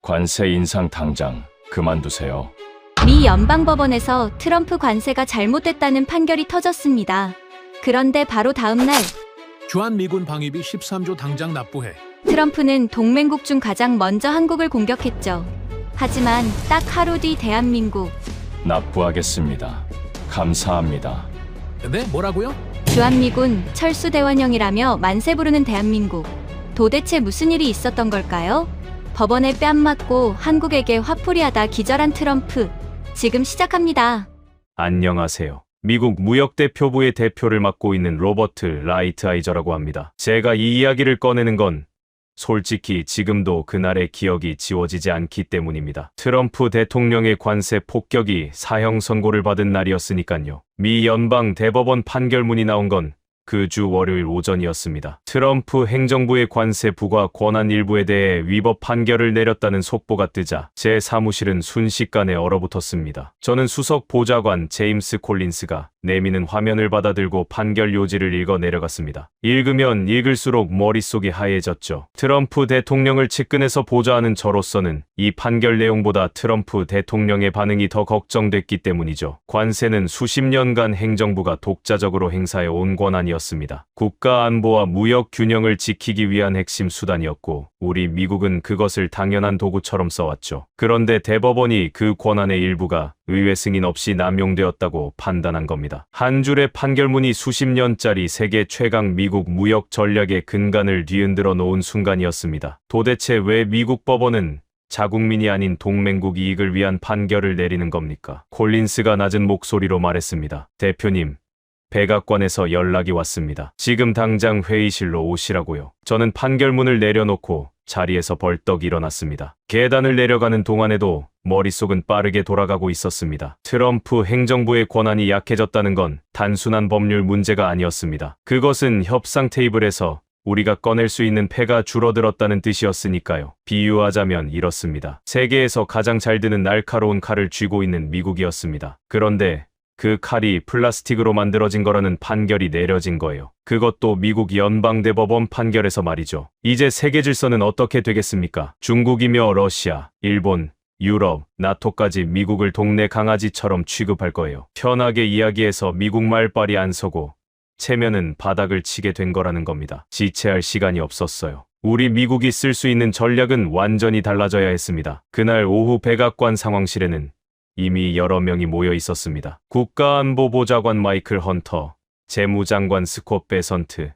관세 인상 당장 그만두세요. 미 연방법원에서 트럼프 관세가 잘못됐다는 판결이 터졌습니다. 그런데 바로 다음 날 주한미군 방위비 13조 당장 납부해. 트럼프는 동맹국 중 가장 먼저 한국을 공격했죠. 하지만 딱 하루 뒤 대한민국 납부하겠습니다. 감사합니다. 네, 뭐라고요? 주한미군 철수대원령이라며 만세 부르는 대한민국. 도대체 무슨 일이 있었던 걸까요? 법원에 뺨 맞고 한국에게 화풀이하다 기절한 트럼프. 지금 시작합니다. 안녕하세요. 미국 무역대표부의 대표를 맡고 있는 로버트 라이트아이저라고 합니다. 제가 이 이야기를 꺼내는 건 솔직히 지금도 그날의 기억이 지워지지 않기 때문입니다. 트럼프 대통령의 관세 폭격이 사형 선고를 받은 날이었으니까요. 미 연방 대법원 판결문이 나온 건 그 주 월요일 오전이었습니다. 트럼프 행정부의 관세 부과 권한 일부에 대해 위법 판결을 내렸다는 속보가 뜨자 제 사무실은 순식간에 얼어붙었습니다. 저는 수석 보좌관 제임스 콜린스가 내미는 화면을 받아들고 판결 요지를 읽어 내려갔습니다. 읽으면 읽을수록 머릿속이 하얘졌죠. 트럼프 대통령을 측근에서 보좌하는 저로서는 이 판결 내용보다 트럼프 대통령의 반응이 더 걱정됐기 때문이죠. 관세는 수십 년간 행정부가 독자적으로 행사해 온 권한이었습니다. 국가 안보와 무역 균형을 지키기 위한 핵심 수단이었고 우리 미국은 그것을 당연한 도구처럼 써왔죠. 그런데 대법원이 그 권한의 일부가 의회 승인 없이 남용되었다고 판단한 겁니다. 한 줄의 판결문이 수십 년짜리 세계 최강 미국 무역 전략의 근간을 뒤흔들어 놓은 순간이었습니다. 도대체 왜 미국 법원은 자국민이 아닌 동맹국 이익을 위한 판결을 내리는 겁니까? 콜린스가 낮은 목소리로 말했습니다. 대표님, 백악관에서 연락이 왔습니다. 지금 당장 회의실로 오시라고요. 저는 판결문을 내려놓고 자리에서 벌떡 일어났습니다. 계단을 내려가는 동안에도 머릿속은 빠르게 돌아가고 있었습니다. 트럼프 행정부의 권한이 약해졌다는 건 단순한 법률 문제가 아니었습니다. 그것은 협상 테이블에서 우리가 꺼낼 수 있는 패가 줄어들었다는 뜻이었으니까요. 비유하자면 이렇습니다. 세계에서 가장 잘 드는 날카로운 칼을 쥐고 있는 미국이었습니다. 그런데 그 칼이 플라스틱으로 만들어진 거라는 판결이 내려진 거예요. 그것도 미국 연방대법원 판결에서 말이죠. 이제 세계 질서는 어떻게 되겠습니까? 중국이며 러시아, 일본, 유럽, 나토까지 미국을 동네 강아지처럼 취급할 거예요. 편하게 이야기해서 미국 말빨이 안 서고 체면은 바닥을 치게 된 거라는 겁니다. 지체할 시간이 없었어요. 우리 미국이 쓸 수 있는 전략은 완전히 달라져야 했습니다. 그날 오후 백악관 상황실에는 이미 여러 명이 모여 있었습니다. 국가안보보좌관 마이클 헌터, 재무장관 스콧 베선트,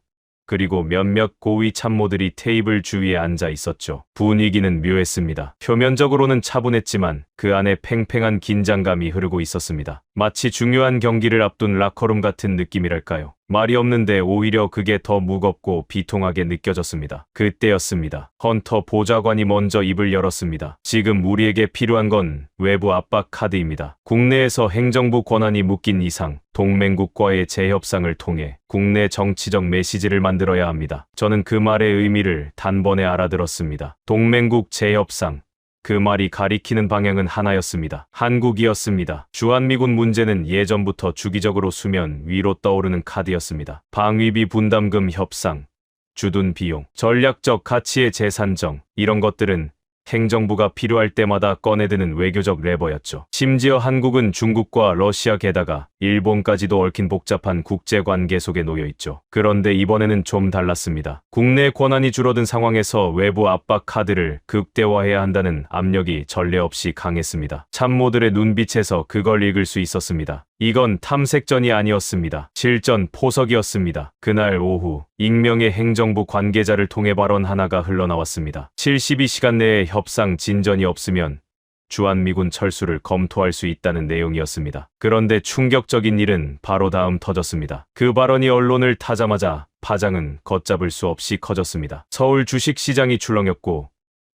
그리고 몇몇 고위 참모들이 테이블 주위에 앉아 있었죠. 분위기는 묘했습니다. 표면적으로는 차분했지만 그 안에 팽팽한 긴장감이 흐르고 있었습니다. 마치 중요한 경기를 앞둔 라커룸 같은 느낌이랄까요. 말이 없는데 오히려 그게 더 무겁고 비통하게 느껴졌습니다. 그때였습니다. 헌터 보좌관이 먼저 입을 열었습니다. 지금 우리에게 필요한 건 외부 압박 카드입니다. 국내에서 행정부 권한이 묶인 이상 동맹국과의 재협상을 통해 국내 정치적 메시지를 만들어야 합니다. 저는 그 말의 의미를 단번에 알아들었습니다. 동맹국 재협상. 그 말이 가리키는 방향은 하나였습니다. 한국이었습니다. 주한미군 문제는 예전부터 주기적으로 수면 위로 떠오르는 카드였습니다. 방위비 분담금 협상, 주둔 비용, 전략적 가치의 재산정, 이런 것들은 행정부가 필요할 때마다 꺼내드는 외교적 레버였죠. 심지어 한국은 중국과 러시아 게다가 일본까지도 얽힌 복잡한 국제관계 속에 놓여있죠. 그런데 이번에는 좀 달랐습니다. 국내 권한이 줄어든 상황에서 외부 압박 카드를 극대화해야 한다는 압력이 전례 없이 강했습니다. 참모들의 눈빛에서 그걸 읽을 수 있었습니다. 이건 탐색전이 아니었습니다. 실전 포석이었습니다. 그날 오후 익명의 행정부 관계자를 통해 발언 하나가 흘러나왔습니다. 72시간 내에 협상 진전이 없으면 주한미군 철수를 검토할 수 있다는 내용이었습니다. 그런데 충격적인 일은 바로 다음 터졌습니다. 그 발언이 언론을 타자마자 파장은 걷잡을 수 없이 커졌습니다. 서울 주식시장이 출렁였고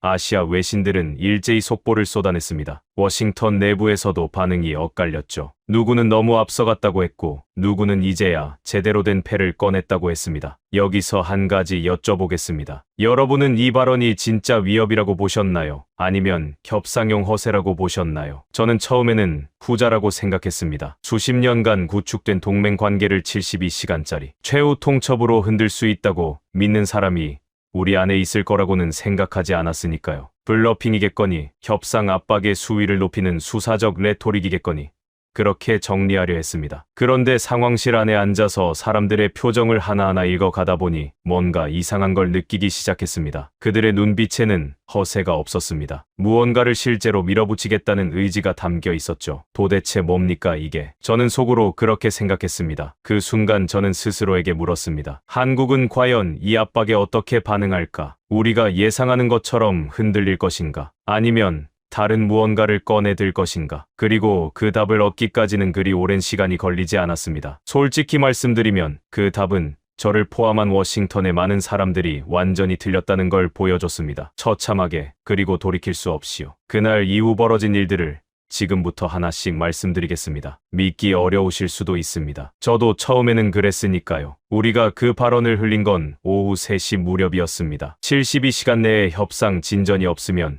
아시아 외신들은 일제히 속보를 쏟아냈습니다. 워싱턴 내부에서도 반응이 엇갈렸죠. 누구는 너무 앞서갔다고 했고 누구는 이제야 제대로 된 패를 꺼냈다고 했습니다. 여기서 한 가지 여쭤보겠습니다. 여러분은 이 발언이 진짜 위협이라고 보셨나요? 아니면 협상용 허세라고 보셨나요? 저는 처음에는 후자라고 생각했습니다. 수십 년간 구축된 동맹 관계를 72시간짜리 최후 통첩으로 흔들 수 있다고 믿는 사람이 우리 안에 있을 거라고는 생각하지 않았으니까요. 블러핑이겠거니 협상 압박의 수위를 높이는 수사적 레토릭이겠거니 그렇게 정리하려 했습니다. 그런데 상황실 안에 앉아서 사람들의 표정을 하나하나 읽어가다 보니 뭔가 이상한 걸 느끼기 시작했습니다. 그들의 눈빛에는 허세가 없었습니다. 무언가를 실제로 밀어붙이겠다는 의지가 담겨 있었죠. 도대체 뭡니까 이게? 저는 속으로 그렇게 생각했습니다. 그 순간 저는 스스로에게 물었습니다. 한국은 과연 이 압박에 어떻게 반응할까? 우리가 예상하는 것처럼 흔들릴 것인가? 아니면 다른 무언가를 꺼내들 것인가? 그리고 그 답을 얻기까지는 그리 오랜 시간이 걸리지 않았습니다. 솔직히 말씀드리면 그 답은 저를 포함한 워싱턴의 많은 사람들이 완전히 틀렸다는 걸 보여줬습니다. 처참하게, 그리고 돌이킬 수 없이요. 그날 이후 벌어진 일들을 지금부터 하나씩 말씀드리겠습니다. 믿기 어려우실 수도 있습니다. 저도 처음에는 그랬으니까요. 우리가 그 발언을 흘린 건 오후 3시 무렵이었습니다. 72시간 내에 협상 진전이 없으면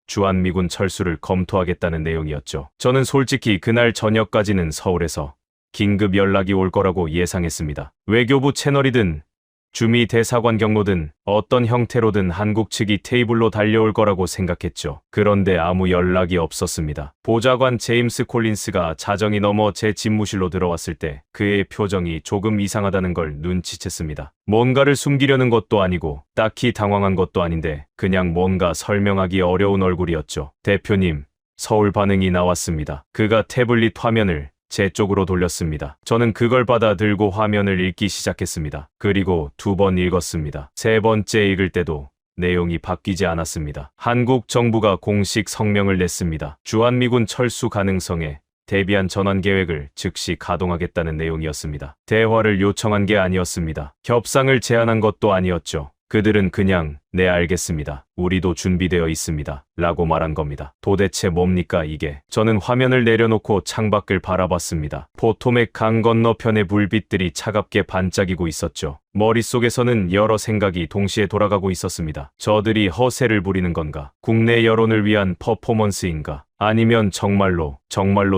주한미군 철수를 검토하겠다는 내용이었죠. 저는 솔직히 그날 저녁까지는 서울에서 긴급 연락이 올 거라고 예상했습니다. 외교부 채널이든 주미 대사관 경로든 어떤 형태로든 한국 측이 테이블로 달려올 거라고 생각했죠. 그런데 아무 연락이 없었습니다. 보좌관 제임스 콜린스가 자정이 넘어 제 집무실로 들어왔을 때 그의 표정이 조금 이상하다는 걸 눈치챘습니다. 뭔가를 숨기려는 것도 아니고 딱히 당황한 것도 아닌데 그냥 뭔가 설명하기 어려운 얼굴이었죠. 대표님, 서울 반응이 나왔습니다. 그가 태블릿 화면을 제 쪽으로 돌렸습니다. 저는 그걸 받아 들고 화면을 읽기 시작했습니다. 그리고 2번 읽었습니다. 3번째 읽을 때도 내용이 바뀌지 않았습니다. 한국 정부가 공식 성명을 냈습니다. 주한미군 철수 가능성에 대비한 전환 계획을 즉시 가동하겠다는 내용이었습니다. 대화를 요청한 게 아니었습니다. 협상을 제안한 것도 아니었죠. 그들은 그냥 네 알겠습니다. 우리도 준비되어 있습니다. 라고 말한 겁니다. 도대체 뭡니까 이게? 저는 화면을 내려놓고 창밖을 바라봤습니다. 포토맥 강 건너편의 불빛들이 차갑게 반짝이고 있었죠. 머릿속에서는 여러 생각이 동시에 돌아가고 있었습니다. 저들이 허세를 부리는 건가? 국내 여론을 위한 퍼포먼스인가? 아니면 정말로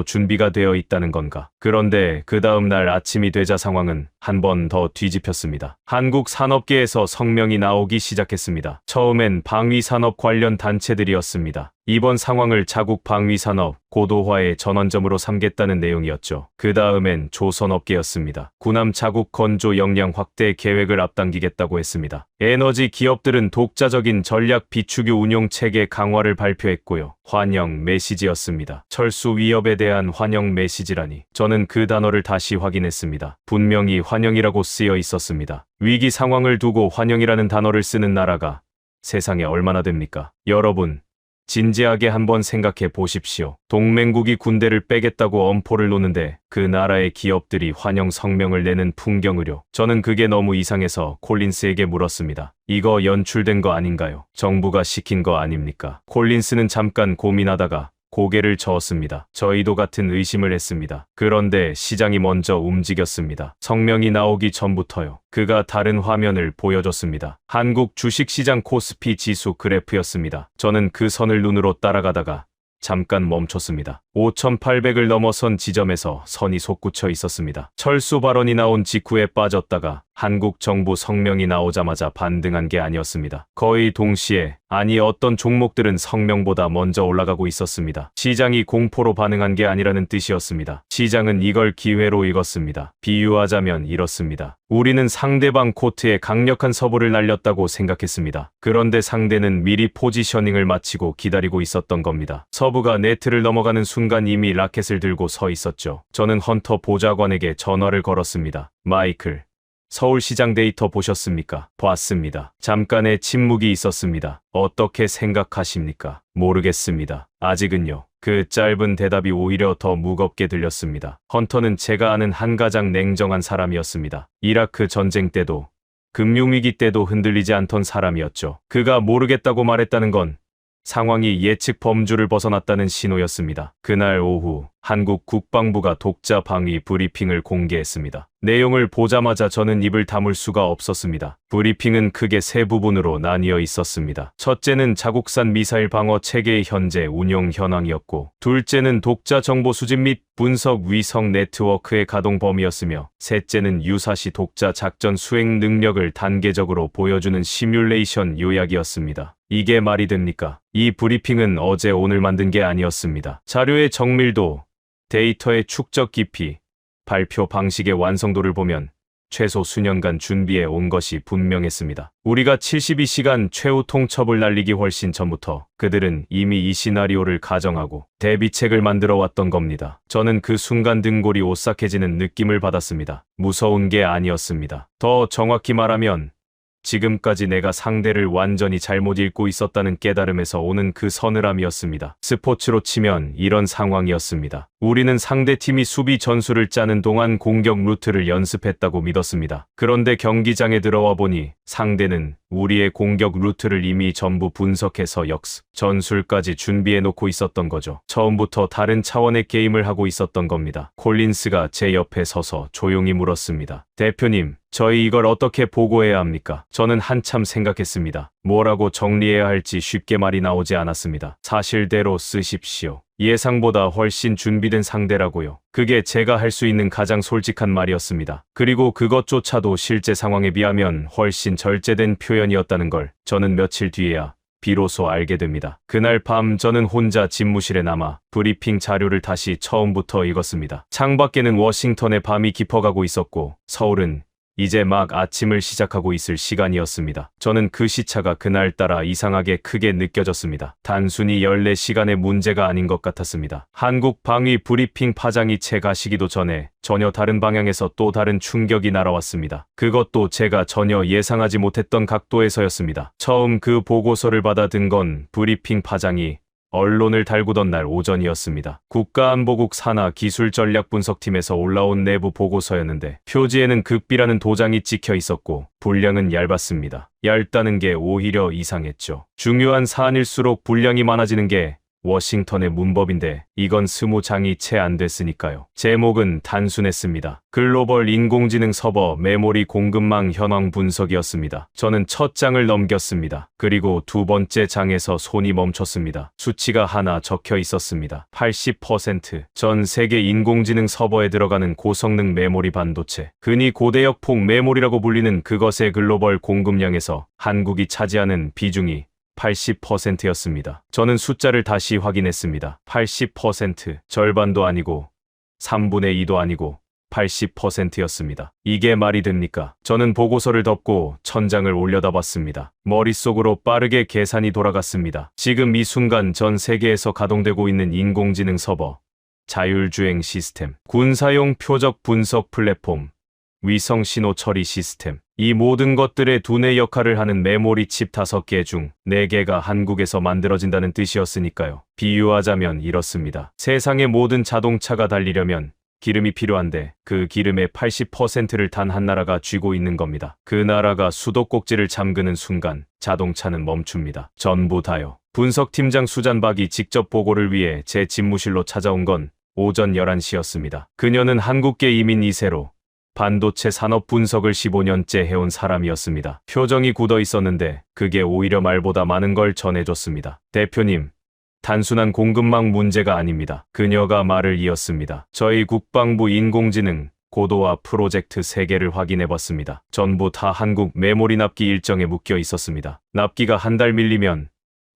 준비가 되어 있다는 건가? 그런데 그 다음 날 아침이 되자 상황은 한 번 더 뒤집혔습니다. 한국 산업계에서 성명이 나오기 시작했습니다. 처음엔 방위산업 관련 단체들이었습니다. 이번 상황을 자국 방위산업 고도화의 전환점으로 삼겠다는 내용이었죠. 그 다음엔 조선업계였습니다. 군함 자국 건조 역량 확대 계획을 앞당기겠다고 했습니다. 에너지 기업들은 독자적인 전략 비축유 운용 체계 강화를 발표했고요. 환영 메시지였습니다. 철수 위협에 대한 환영 메시지라니. 저는 그 단어를 다시 확인했습니다. 분명히 환영이라고 쓰여 있었습니다. 위기 상황을 두고 환영이라는 단어를 쓰는 나라가 세상에 얼마나 됩니까? 여러분, 진지하게 한번 생각해 보십시오. 동맹국이 군대를 빼겠다고 엄포를 놓는데 그 나라의 기업들이 환영 성명을 내는 풍경을요. 저는 그게 너무 이상해서 콜린스에게 물었습니다. 이거 연출된 거 아닌가요? 정부가 시킨 거 아닙니까? 콜린스는 잠깐 고민하다가 고개를 저었습니다. 저희도 같은 의심을 했습니다. 그런데 시장이 먼저 움직였습니다. 성명이 나오기 전부터요. 그가 다른 화면을 보여줬습니다. 한국 주식시장 코스피 지수 그래프였습니다. 저는 그 선을 눈으로 따라가다가 잠깐 멈췄습니다. 5,800을 넘어선 지점에서 선이 솟구쳐 있었습니다. 철수 발언이 나온 직후에 빠졌다가 한국 정부 성명이 나오자마자 반등한 게 아니었습니다. 거의 동시에, 아니 어떤 종목들은 성명보다 먼저 올라가고 있었습니다. 시장이 공포로 반응한 게 아니라는 뜻이었습니다. 시장은 이걸 기회로 읽었습니다. 비유하자면 이렇습니다. 우리는 상대방 코트에 강력한 서브를 날렸다고 생각했습니다. 그런데 상대는 미리 포지셔닝을 마치고 기다리고 있었던 겁니다. 서브가 네트를 넘어가는 순간 이미 라켓을 들고 서 있었죠. 저는 헌터 보좌관에게 전화를 걸었습니다. 마이클, 서울시장 데이터 보셨습니까? 봤습니다. 잠깐의 침묵이 있었습니다. 어떻게 생각하십니까? 모르겠습니다. 아직은요. 그 짧은 대답이 오히려 더 무겁게 들렸습니다. 헌터는 제가 아는 한가장 냉정한 사람이었습니다. 이라크 전쟁 때도, 금융위기 때도 흔들리지 않던 사람이었죠. 그가 모르겠다고 말했다는 건 상황이 예측 범주를 벗어났다는 신호였습니다. 그날 오후 한국 국방부가 독자 방위 브리핑을 공개했습니다. 내용을 보자마자 저는 입을 다물 수가 없었습니다. 브리핑은 크게 세 부분으로 나뉘어 있었습니다. 첫째는 자국산 미사일 방어 체계의 현재 운용 현황이었고, 둘째는 독자 정보 수집 및 분석 위성 네트워크의 가동 범위였으며, 셋째는 유사시 독자 작전 수행 능력을 단계적으로 보여주는 시뮬레이션 요약이었습니다. 이게 말이 됩니까? 이 브리핑은 어제 오늘 만든 게 아니었습니다. 자료의 정밀도, 데이터의 축적 깊이, 발표 방식의 완성도를 보면 최소 수년간 준비해 온 것이 분명했습니다. 우리가 72시간 최후 통첩을 날리기 훨씬 전부터 그들은 이미 이 시나리오를 가정하고 대비책을 만들어 왔던 겁니다. 저는 그 순간 등골이 오싹해지는 느낌을 받았습니다. 무서운 게 아니었습니다. 더 정확히 말하면 지금까지 내가 상대를 완전히 잘못 읽고 있었다는 깨달음에서 오는 그 서늘함이었습니다. 스포츠로 치면 이런 상황이었습니다. 우리는 상대팀이 수비 전술을 짜는 동안 공격 루트를 연습했다고 믿었습니다. 그런데 경기장에 들어와 보니 상대는 우리의 공격 루트를 이미 전부 분석해서 역습, 전술까지 준비해 놓고 있었던 거죠. 처음부터 다른 차원의 게임을 하고 있었던 겁니다. 콜린스가 제 옆에 서서 조용히 물었습니다. 대표님, 저희 이걸 어떻게 보고해야 합니까? 저는 한참 생각했습니다. 뭐라고 정리해야 할지 쉽게 말이 나오지 않았습니다. 사실대로 쓰십시오. 예상보다 훨씬 준비된 상대라고요. 그게 제가 할 수 있는 가장 솔직한 말이었습니다. 그리고 그것조차도 실제 상황에 비하면 훨씬 절제된 표현이었다는 걸 저는 며칠 뒤에야 비로소 알게 됩니다. 그날 밤 저는 혼자 집무실에 남아 브리핑 자료를 다시 처음부터 읽었습니다. 창밖에는 워싱턴의 밤이 깊어가고 있었고 서울은 이제 막 아침을 시작하고 있을 시간이었습니다. 저는 그 시차가 그날따라 이상하게 크게 느껴졌습니다. 단순히 14시간의 문제가 아닌 것 같았습니다. 한국 방위 브리핑 파장이 채 가시기도 전에 전혀 다른 방향에서 또 다른 충격이 날아왔습니다. 그것도 제가 전혀 예상하지 못했던 각도에서였습니다. 처음 그 보고서를 받아든 건 브리핑 파장이 언론을 달구던 날 오전이었습니다. 국가안보국 산하 기술전략분석팀에서 올라온 내부 보고서였는데 표지에는 극비라는 도장이 찍혀 있었고 분량은 얇았습니다. 얇다는 게 오히려 이상했죠. 중요한 사안일수록 분량이 많아지는 게 워싱턴의 문법인데 이건 20장이 채 안 됐으니까요. 제목은 단순했습니다. 글로벌 인공지능 서버 메모리 공급망 현황 분석이었습니다. 저는 첫 장을 넘겼습니다. 그리고 두 번째 장에서 손이 멈췄습니다. 수치가 하나 적혀 있었습니다. 80%. 전 세계 인공지능 서버에 들어가는 고성능 메모리 반도체, 흔히 고대역폭 메모리라고 불리는 그것의 글로벌 공급량에서 한국이 차지하는 비중이 80%였습니다. 저는 숫자를 다시 확인했습니다. 80%. 절반도 아니고 3분의 2도 아니고 80%였습니다. 이게 말이 됩니까? 저는 보고서를 덮고 천장을 올려다봤습니다. 머릿속으로 빠르게 계산이 돌아갔습니다. 지금 이 순간 전 세계에서 가동되고 있는 인공지능 서버, 자율주행 시스템, 군사용 표적 분석 플랫폼, 위성 신호 처리 시스템, 이 모든 것들의 두뇌 역할을 하는 메모리 칩 5개 중 4개가 한국에서 만들어진다는 뜻이었으니까요. 비유하자면 이렇습니다. 세상의 모든 자동차가 달리려면 기름이 필요한데 그 기름의 80%를 단 한 나라가 쥐고 있는 겁니다. 그 나라가 수도꼭지를 잠그는 순간 자동차는 멈춥니다. 전부 다요. 분석팀장 수잔박이 직접 보고를 위해 제 집무실로 찾아온 건 오전 11시였습니다. 그녀는 한국계 이민 2세로 반도체 산업 분석을 15년째 해온 사람이었습니다. 표정이 굳어 있었는데 그게 오히려 말보다 많은 걸 전해줬습니다. 대표님, 단순한 공급망 문제가 아닙니다. 그녀가 말을 이었습니다. 저희 국방부 인공지능 고도화 프로젝트 3개를 확인해봤습니다. 전부 다 한국 메모리 납기 일정에 묶여 있었습니다. 납기가 한 달 밀리면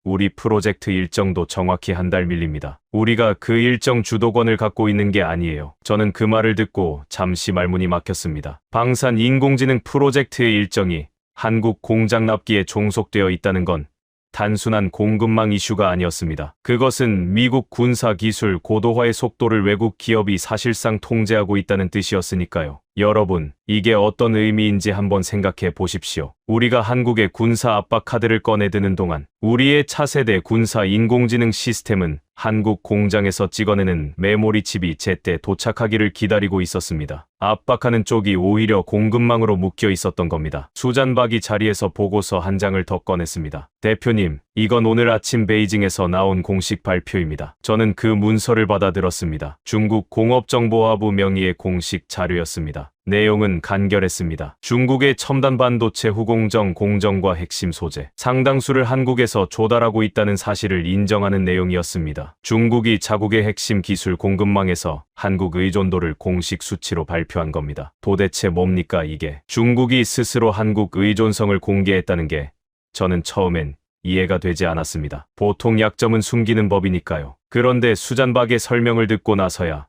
우리 프로젝트 일정도 정확히 한 달 밀립니다. 우리가 그 일정 주도권을 갖고 있는 게 아니에요. 저는 그 말을 듣고 잠시 말문이 막혔습니다. 방산 인공지능 프로젝트의 일정이 한국 공장 납기에 종속되어 있다는 건 단순한 공급망 이슈가 아니었습니다. 그것은 미국 군사 기술 고도화의 속도를 외국 기업이 사실상 통제하고 있다는 뜻이었으니까요. 여러분, 이게 어떤 의미인지 한번 생각해 보십시오. 우리가 한국의 군사 압박 카드를 꺼내드는 동안 우리의 차세대 군사 인공지능 시스템은 한국 공장에서 찍어내는 메모리 칩이 제때 도착하기를 기다리고 있었습니다. 압박하는 쪽이 오히려 공급망으로 묶여 있었던 겁니다. 수잔박이 자리에서 보고서 한 장을 더 꺼냈습니다. 대표님, 이건 오늘 아침 베이징에서 나온 공식 발표입니다. 저는 그 문서를 받아들었습니다. 중국 공업정보화부 명의의 공식 자료였습니다. 내용은 간결했습니다. 중국의 첨단 반도체 후공정 공정과 핵심 소재, 상당수를 한국에서 조달하고 있다는 사실을 인정하는 내용이었습니다. 중국이 자국의 핵심 기술 공급망에서 한국 의존도를 공식 수치로 발표한 겁니다. 도대체 뭡니까 이게? 중국이 스스로 한국 의존성을 공개했다는 게 저는 처음엔 이해가 되지 않았습니다. 보통 약점은 숨기는 법이니까요. 그런데 수잔박의 설명을 듣고 나서야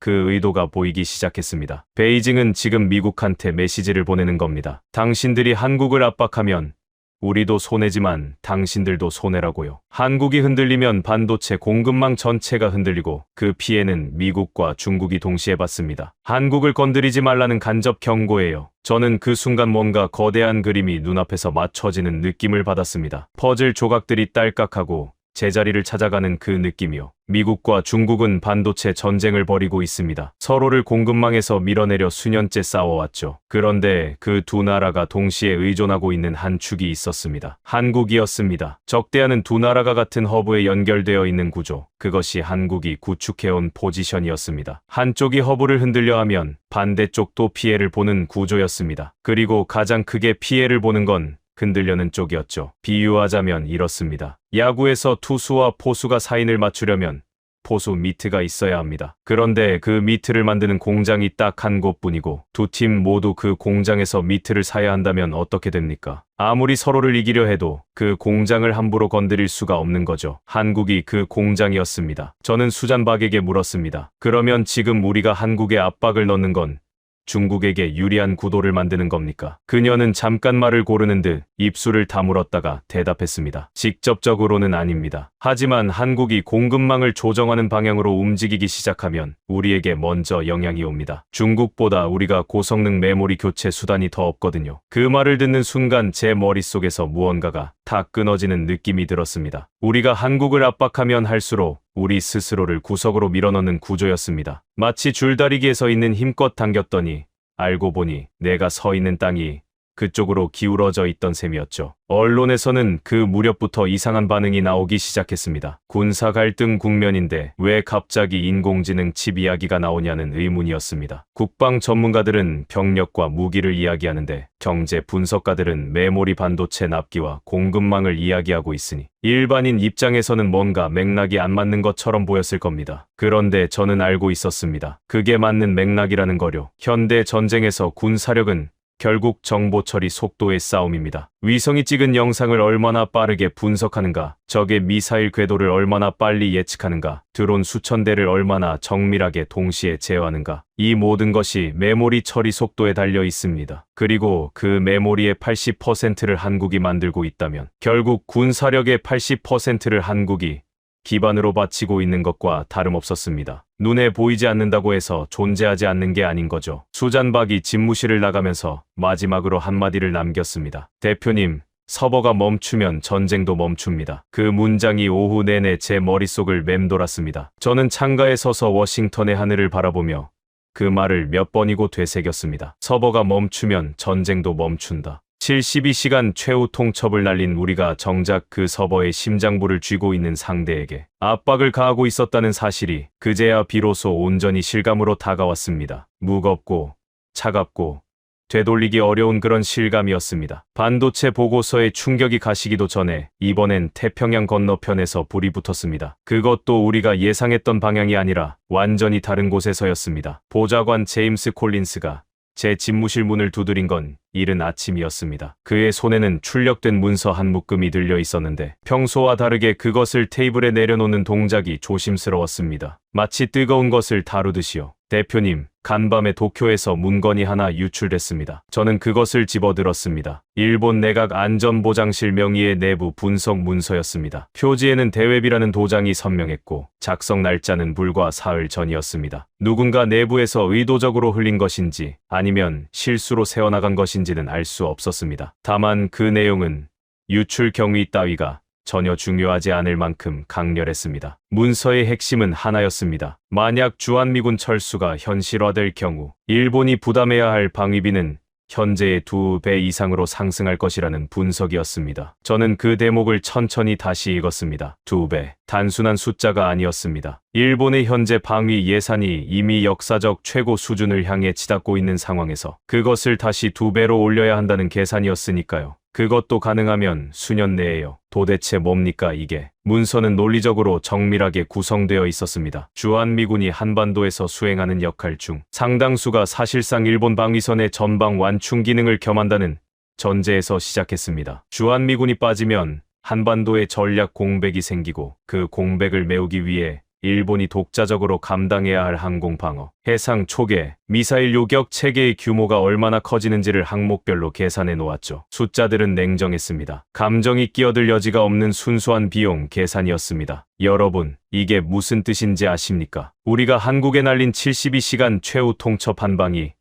그 의도가 보이기 시작했습니다. 베이징은 지금 미국한테 메시지를 보내는 겁니다. 당신들이 한국을 압박하면 우리도 손해지만 당신들도 손해라고요. 한국이 흔들리면 반도체 공급망 전체가 흔들리고 그 피해는 미국과 중국이 동시에 받습니다. 한국을 건드리지 말라는 간접 경고예요. 저는 그 순간 뭔가 거대한 그림이 눈앞에서 맞춰지는 느낌을 받았습니다. 퍼즐 조각들이 딸깍하고 제자리를 찾아가는 그 느낌이요. 미국과 중국은 반도체 전쟁을 벌이고 있습니다. 서로를 공급망에서 밀어내려 수년째 싸워왔죠. 그런데 그 두 나라가 동시에 의존하고 있는 한 축이 있었습니다. 한국이었습니다. 적대하는 두 나라가 같은 허브에 연결되어 있는 구조. 그것이 한국이 구축해온 포지션이었습니다. 한쪽이 허브를 흔들려 하면 반대쪽도 피해를 보는 구조였습니다. 그리고 가장 크게 피해를 보는 건 흔들려는 쪽이었죠. 비유하자면 이렇습니다. 야구에서 투수와 포수가 사인을 맞추려면 포수 미트가 있어야 합니다. 그런데 그 미트를 만드는 공장이 딱 한 곳뿐이고 두 팀 모두 그 공장에서 미트를 사야 한다면 어떻게 됩니까? 아무리 서로를 이기려 해도 그 공장을 함부로 건드릴 수가 없는 거죠. 한국이 그 공장이었습니다. 저는 수잔박에게 물었습니다. 그러면 지금 우리가 한국에 압박을 넣는 건 중국에게 유리한 구도를 만드는 겁니까? 그녀는 잠깐 말을 고르는 듯 입술을 다물었다가 대답했습니다. 직접적으로는 아닙니다. 하지만 한국이 공급망을 조정하는 방향으로 움직이기 시작하면 우리에게 먼저 영향이 옵니다. 중국보다 우리가 고성능 메모리 교체 수단이 더 없거든요. 그 말을 듣는 순간 제 머릿속에서 무언가가 다 끊어지는 느낌이 들었습니다. 우리가 한국을 압박하면 할수록 우리 스스로를 구석으로 밀어넣는 구조였습니다. 마치 줄다리기에 서 있는 힘껏 당겼더니 알고 보니 내가 서 있는 땅이 그쪽으로 기울어져 있던 셈이었죠. 언론에서는 그 무렵부터 이상한 반응이 나오기 시작했습니다. 군사 갈등 국면인데 왜 갑자기 인공지능 칩 이야기가 나오냐는 의문이었습니다. 국방 전문가들은 병력과 무기를 이야기하는데 경제 분석가들은 메모리 반도체 납기와 공급망을 이야기하고 있으니 일반인 입장에서는 뭔가 맥락이 안 맞는 것처럼 보였을 겁니다. 그런데 저는 알고 있었습니다. 그게 맞는 맥락이라는 거요. 현대 전쟁에서 군사력은 결국 정보 처리 속도의 싸움입니다. 위성이 찍은 영상을 얼마나 빠르게 분석하는가, 적의 미사일 궤도를 얼마나 빨리 예측하는가, 드론 수천 대를 얼마나 정밀하게 동시에 제어하는가, 이 모든 것이 메모리 처리 속도에 달려 있습니다. 그리고 그 메모리의 80%를 한국이 만들고 있다면 결국 군사력의 80%를 한국이 기반으로 바치고 있는 것과 다름없었습니다. 눈에 보이지 않는다고 해서 존재하지 않는 게 아닌 거죠. 수잔박이 집무실을 나가면서 마지막으로 한마디를 남겼습니다. 대표님, 서버가 멈추면 전쟁도 멈춥니다. 그 문장이 오후 내내 제 머릿속을 맴돌았습니다. 저는 창가에 서서 워싱턴의 하늘을 바라보며 그 말을 몇 번이고 되새겼습니다. 서버가 멈추면 전쟁도 멈춘다. 72시간 최후 통첩을 날린 우리가 정작 그 서버의 심장부를 쥐고 있는 상대에게 압박을 가하고 있었다는 사실이 그제야 비로소 온전히 실감으로 다가왔습니다. 무겁고 차갑고 되돌리기 어려운 그런 실감이었습니다. 반도체 보고서에 충격이 가시기도 전에 이번엔 태평양 건너편에서 불이 붙었습니다. 그것도 우리가 예상했던 방향이 아니라 완전히 다른 곳에서였습니다. 보좌관 제임스 콜린스가 제 집무실 문을 두드린 건 이른 아침이었습니다. 그의 손에는 출력된 문서 한 묶음이 들려 있었는데 평소와 다르게 그것을 테이블에 내려놓는 동작이 조심스러웠습니다. 마치 뜨거운 것을 다루듯이요. 대표님, 간밤에 도쿄에서 문건이 하나 유출됐습니다. 저는 그것을 집어들었습니다. 일본 내각 안전보장실 명의의 내부 분석 문서였습니다. 표지에는 대웹이라는 도장이 선명했고 작성 날짜는 불과 사흘 전이었습니다. 누군가 내부에서 의도적으로 흘린 것인지 아니면 실수로 새어나간 것인지는 알 수 없었습니다. 다만 그 내용은 유출 경위 따위가 전혀 중요하지 않을 만큼 강렬했습니다. 문서의 핵심은 하나였습니다. 만약 주한미군 철수가 현실화될 경우 일본이 부담해야 할 방위비는 현재의 2배 이상으로 상승할 것이라는 분석이었습니다. 저는 그 대목을 천천히 다시 읽었습니다. 2배. 단순한 숫자가 아니었습니다. 일본의 현재 방위 예산이 이미 역사적 최고 수준을 향해 치닫고 있는 상황에서 그것을 다시 2배로 올려야 한다는 계산이었으니까요. 그것도 가능하면 수년 내에요. 도대체 뭡니까 이게? 문서는 논리적으로 정밀하게 구성되어 있었습니다. 주한미군이 한반도에서 수행하는 역할 중 상당수가 사실상 일본 방위선의 전방 완충 기능을 겸한다는 전제에서 시작했습니다. 주한미군이 빠지면 한반도에 전략 공백이 생기고 그 공백을 메우기 위해 일본이 독자적으로 감당해야 할 항공방어, 해상 초계, 미사일 요격 체계의 규모가 얼마나 커지는지를 항목별로 계산해 놓았죠. 숫자들은 냉정했습니다. 감정이 끼어들 여지가 없는 순수한 비용 계산이었습니다. 여러분, 이게 무슨 뜻인지 아십니까? 우리가 한국에 날린 72시간 최후 통첩 한방이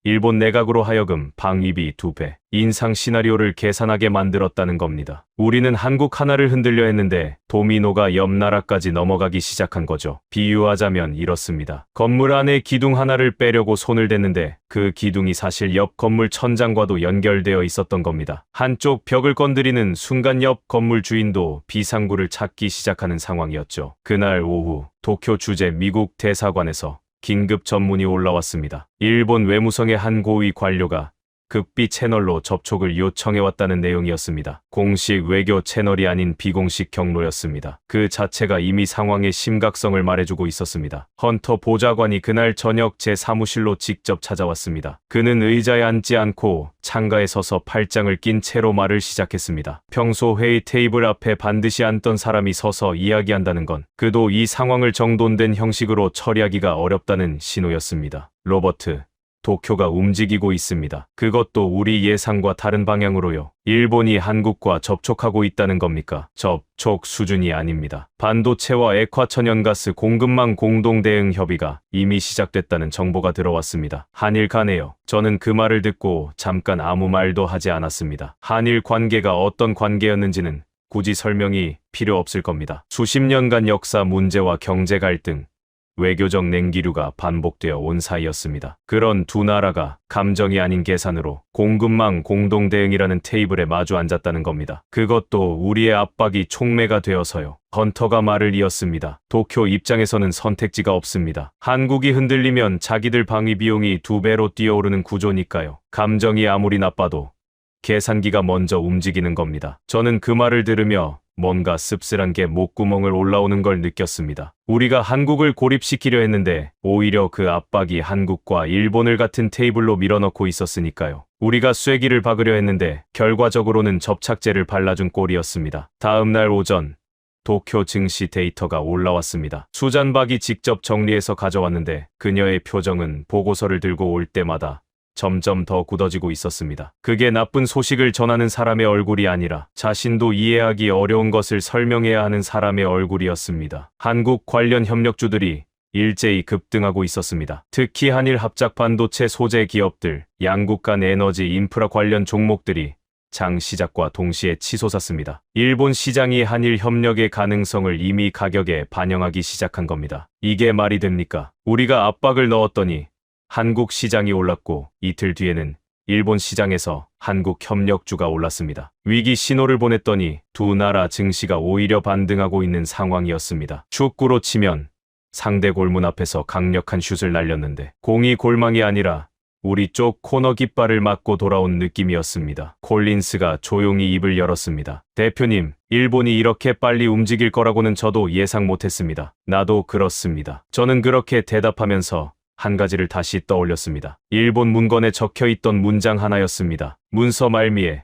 일본 내각으로 하여금 방위비 2배 인상 시나리오를 계산하게 만들었다는 겁니다. 우리는 한국 하나를 흔들려 했는데 도미노가 옆 나라까지 넘어가기 시작한 거죠. 비유하자면 이렇습니다. 건물 안에 기둥 하나를 빼려고 손을 댔는데 그 기둥이 사실 옆 건물 천장과도 연결되어 있었던 겁니다. 한쪽 벽을 건드리는 순간 옆 건물 주인도 비상구를 찾기 시작하는 상황이었죠. 그날 오후 도쿄 주재 미국 대사관에서 긴급 전문이 올라왔습니다. 일본 외무성의 한 고위 관료가 극비 채널로 접촉을 요청해왔다는 내용이었습니다. 공식 외교 채널이 아닌 비공식 경로였습니다. 그 자체가 이미 상황의 심각성을 말해주고 있었습니다. 헌터 보좌관이 그날 저녁 제 사무실로 직접 찾아왔습니다. 그는 의자에 앉지 않고 창가에 서서 팔짱을 낀 채로 말을 시작했습니다. 평소 회의 테이블 앞에 반드시 앉던 사람이 서서 이야기한다는 건 그도 이 상황을 정돈된 형식으로 처리하기가 어렵다는 신호였습니다. 로버트, 도쿄가 움직이고 있습니다. 그것도 우리 예상과 다른 방향으로요. 일본이 한국과 접촉하고 있다는 겁니까? 접촉 수준이 아닙니다. 반도체와 액화천연가스 공급망 공동 대응 협의가 이미 시작됐다는 정보가 들어왔습니다. 한일 간에요. 저는 그 말을 듣고 잠깐 아무 말도 하지 않았습니다. 한일 관계가 어떤 관계였는지는 굳이 설명이 필요 없을 겁니다. 수십 년간 역사 문제와 경제 갈등, 외교적 냉기류가 반복되어 온 사이였습니다. 그런 두 나라가 감정이 아닌 계산으로 공급망 공동대응이라는 테이블에 마주 앉았다는 겁니다. 그것도 우리의 압박이 촉매가 되어서요. 헌터가 말을 이었습니다. 도쿄 입장에서는 선택지가 없습니다. 한국이 흔들리면 자기들 방위 비용이 2배로 뛰어오르는 구조니까요. 감정이 아무리 나빠도 계산기가 먼저 움직이는 겁니다. 저는 그 말을 들으며 뭔가 씁쓸한 게 목구멍을 올라오는 걸 느꼈습니다. 우리가 한국을 고립시키려 했는데 오히려 그 압박이 한국과 일본을 같은 테이블로 밀어넣고 있었으니까요. 우리가 쐐기를 박으려 했는데 결과적으로는 접착제를 발라준 꼴이었습니다. 다음 날 오전 도쿄 증시 데이터가 올라왔습니다. 수잔박이 직접 정리해서 가져왔는데 그녀의 표정은 보고서를 들고 올 때마다 점점 더 굳어지고 있었습니다. 그게 나쁜 소식을 전하는 사람의 얼굴이 아니라 자신도 이해하기 어려운 것을 설명해야 하는 사람의 얼굴이었습니다. 한국 관련 협력주들이 일제히 급등하고 있었습니다. 특히 한일 합작 반도체 소재 기업들, 양국 간 에너지 인프라 관련 종목들이 장 시작과 동시에 치솟았습니다. 일본 시장이 한일 협력의 가능성을 이미 가격에 반영하기 시작한 겁니다. 이게 말이 됩니까? 우리가 압박을 넣었더니 한국 시장이 올랐고 이틀 뒤에는 일본 시장에서 한국 협력주가 올랐습니다. 위기 신호를 보냈더니 두 나라 증시가 오히려 반등하고 있는 상황이었습니다. 축구로 치면 상대 골문 앞에서 강력한 슛을 날렸는데 공이 골망이 아니라 우리 쪽 코너 깃발을 맞고 돌아온 느낌이었습니다. 콜린스가 조용히 입을 열었습니다. 대표님, 일본이 이렇게 빨리 움직일 거라고는 저도 예상 못했습니다. 나도 그렇습니다. 저는 그렇게 대답하면서 한 가지를 다시 떠올렸습니다. 일본 문건에 적혀있던 문장 하나였습니다. 문서 말미에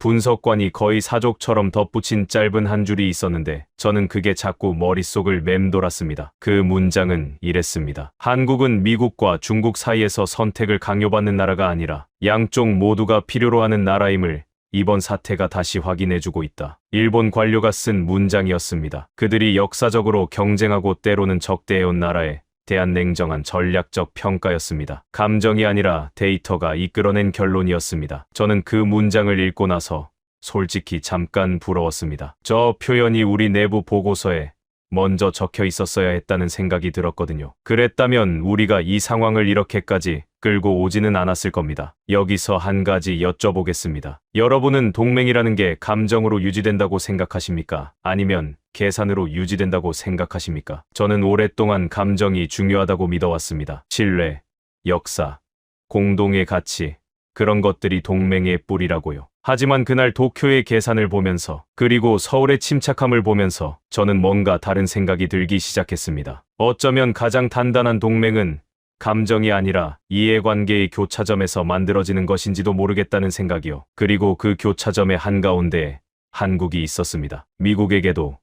분석관이 거의 사족처럼 덧붙인 짧은 한 줄이 있었는데 저는 그게 자꾸 머릿속을 맴돌았습니다. 그 문장은 이랬습니다. 한국은 미국과 중국 사이에서 선택을 강요받는 나라가 아니라 양쪽 모두가 필요로 하는 나라임을 이번 사태가 다시 확인해주고 있다. 일본 관료가 쓴 문장이었습니다. 그들이 역사적으로 경쟁하고 때로는 적대해온 나라에 대한 냉정한 전략적 평가였습니다. 감정이 아니라 데이터가 이끌어낸 결론이었습니다. 저는 그 문장을 읽고 나서 솔직히 잠깐 부러웠습니다. 저 표현이 우리 내부 보고서에 먼저 적혀 있었어야 했다는 생각이 들었거든요. 그랬다면 우리가 이 상황을 이렇게까지 끌고 오지는 않았을 겁니다. 여기서 한 가지 여쭤보겠습니다. 여러분은 동맹이라는 게 감정으로 유지된다고 생각하십니까? 아니면 계산으로 유지된다고 생각하십니까? 저는 오랫동안 감정이 중요하다고 믿어왔습니다. 신뢰, 역사, 공동의 가치, 그런 것들이 동맹의 뿌리라고요. 하지만 그날 도쿄의 계산을 보면서 그리고 서울의 침착함을 보면서 저는 뭔가 다른 생각이 들기 시작했습니다. 어쩌면 가장 단단한 동맹은 감정이 아니라 이해관계의 교차점에서 만들어지는 것인지도 모르겠다는 생각이요. 그리고 그 교차점의 한가운데에 한국이 있었습니다. 미국에게도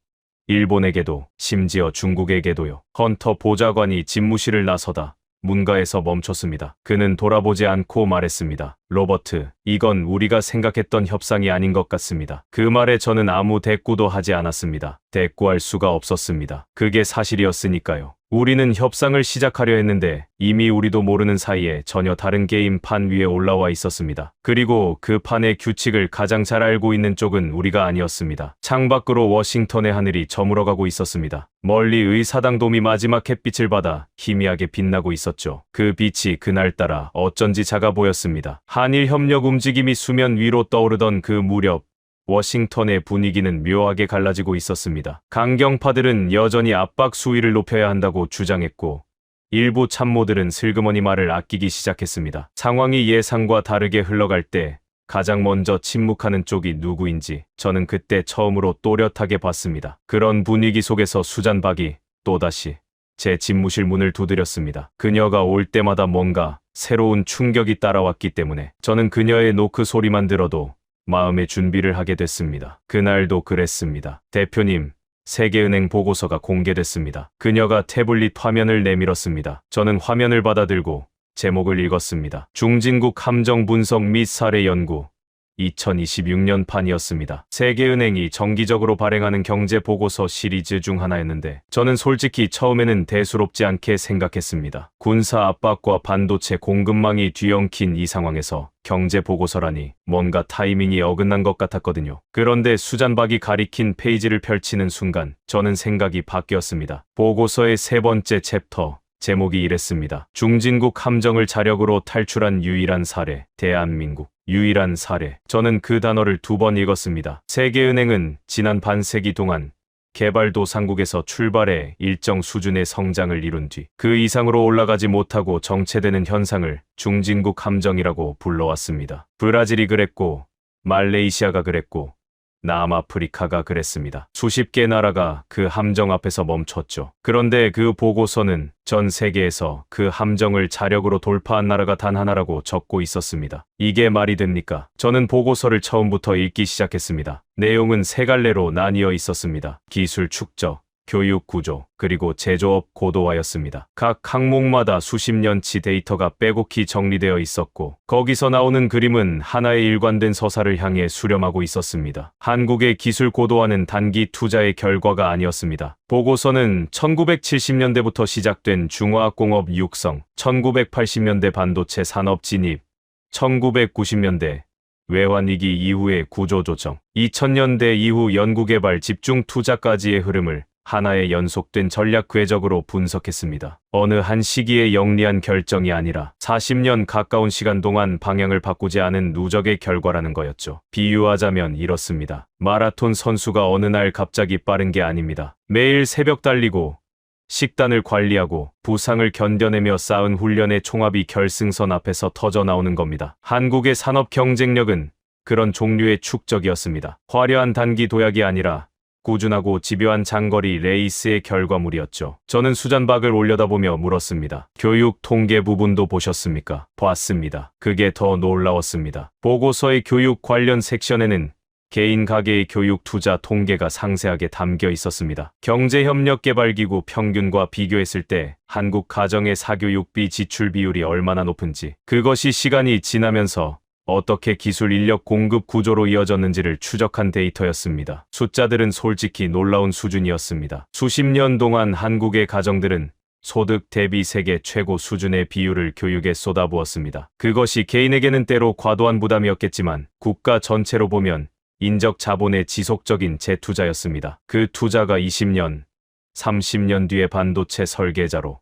일본에게도 심지어 중국에게도요. 헌터 보좌관이 집무실을 나서다 문가에서 멈췄습니다. 그는 돌아보지 않고 말했습니다. 로버트, 이건 우리가 생각했던 협상이 아닌 것 같습니다. 그 말에 저는 아무 대꾸도 하지 않았습니다. 대꾸할 수가 없었습니다. 그게 사실이었으니까요. 우리는 협상을 시작하려 했는데 이미 우리도 모르는 사이에 전혀 다른 게임판 위에 올라와 있었습니다. 그리고 그 판의 규칙을 가장 잘 알고 있는 쪽은 우리가 아니었습니다. 창밖으로 워싱턴의 하늘이 저물어가고 있었습니다. 멀리 의사당돔이 마지막 햇빛을 받아 희미하게 빛나고 있었죠. 그 빛이 그날따라 어쩐지 작아 보였습니다. 한일 협력 움직임이 수면 위로 떠오르던 그 무렵 워싱턴의 분위기는 묘하게 갈라지고 있었습니다. 강경파들은 여전히 압박 수위를 높여야 한다고 주장했고 일부 참모들은 슬그머니 말을 아끼기 시작했습니다. 상황이 예상과 다르게 흘러갈 때 가장 먼저 침묵하는 쪽이 누구인지 저는 그때 처음으로 또렷하게 봤습니다. 그런 분위기 속에서 수잔 박이 또다시 제 집무실 문을 두드렸습니다. 그녀가 올 때마다 뭔가 새로운 충격이 따라왔기 때문에 저는 그녀의 노크 소리만 들어도 마음의 준비를 하게 됐습니다. 그날도 그랬습니다. 대표님, 세계은행 보고서가 공개됐습니다. 그녀가 태블릿 화면을 내밀었습니다. 저는 화면을 받아들고 제목을 읽었습니다. 중진국 함정 분석 및 사례 연구 2026년 판이었습니다. 세계은행이 정기적으로 발행하는 경제 보고서 시리즈 중 하나였는데 저는 솔직히 처음에는 대수롭지 않게 생각했습니다. 군사 압박과 반도체 공급망이 뒤엉킨 이 상황에서 경제 보고서라니 뭔가 타이밍이 어긋난 것 같았거든요. 그런데 수잔박이 가리킨 페이지를 펼치는 순간 저는 생각이 바뀌었습니다. 보고서의 세 번째 챕터 제목이 이랬습니다. 중진국 함정을 자력으로 탈출한 유일한 사례, 대한민국. 유일한 사례. 저는 그 단어를 2번 읽었습니다. 세계은행은 지난 반세기 동안 개발도상국에서 출발해 일정 수준의 성장을 이룬 뒤 그 이상으로 올라가지 못하고 정체되는 현상을 중진국 함정이라고 불러왔습니다. 브라질이 그랬고 말레이시아가 그랬고 남아프리카가 그랬습니다. 수십 개 나라가 그 함정 앞에서 멈췄죠. 그런데 그 보고서는 전 세계에서 그 함정을 자력으로 돌파한 나라가 단 하나라고 적고 있었습니다. 이게 말이 됩니까? 저는 보고서를 처음부터 읽기 시작했습니다. 내용은 세 갈래로 나뉘어 있었습니다. 기술 축적, 교육 구조, 그리고 제조업 고도화였습니다. 각 항목마다 수십 년치 데이터가 빼곡히 정리되어 있었고 거기서 나오는 그림은 하나의 일관된 서사를 향해 수렴하고 있었습니다. 한국의 기술 고도화는 단기 투자의 결과가 아니었습니다. 보고서는 1970년대부터 시작된 중화학공업 육성, 1980년대 반도체 산업 진입, 1990년대 외환위기 이후의 구조조정, 2000년대 이후 연구개발 집중 투자까지의 흐름을 하나의 연속된 전략 궤적으로 분석했습니다. 어느 한 시기의 영리한 결정이 아니라 40년 가까운 시간 동안 방향을 바꾸지 않은 누적의 결과라는 거였죠. 비유하자면 이렇습니다. 마라톤 선수가 어느 날 갑자기 빠른 게 아닙니다. 매일 새벽 달리고 식단을 관리하고 부상을 견뎌내며 쌓은 훈련의 총합이 결승선 앞에서 터져 나오는 겁니다. 한국의 산업 경쟁력은 그런 종류의 축적이었습니다. 화려한 단기 도약이 아니라 꾸준하고 집요한 장거리 레이스의 결과물이었죠. 저는 수잔박을 올려다보며 물었습니다. 교육 통계 부분도 보셨습니까? 봤습니다. 그게 더 놀라웠습니다. 보고서의 교육 관련 섹션에는 개인 가계의 교육 투자 통계가 상세하게 담겨 있었습니다. 경제협력개발기구 평균과 비교했을 때 한국 가정의 사교육비 지출 비율이 얼마나 높은지, 그것이 시간이 지나면서 어떻게 기술 인력 공급 구조로 이어졌는지를 추적한 데이터였습니다. 숫자들은 솔직히 놀라운 수준이었습니다. 수십 년 동안 한국의 가정들은 소득 대비 세계 최고 수준의 비율을 교육에 쏟아부었습니다. 그것이 개인에게는 때로 과도한 부담이었겠지만 국가 전체로 보면 인적 자본의 지속적인 재투자였습니다. 그 투자가 20년, 30년 뒤에 반도체 설계자로,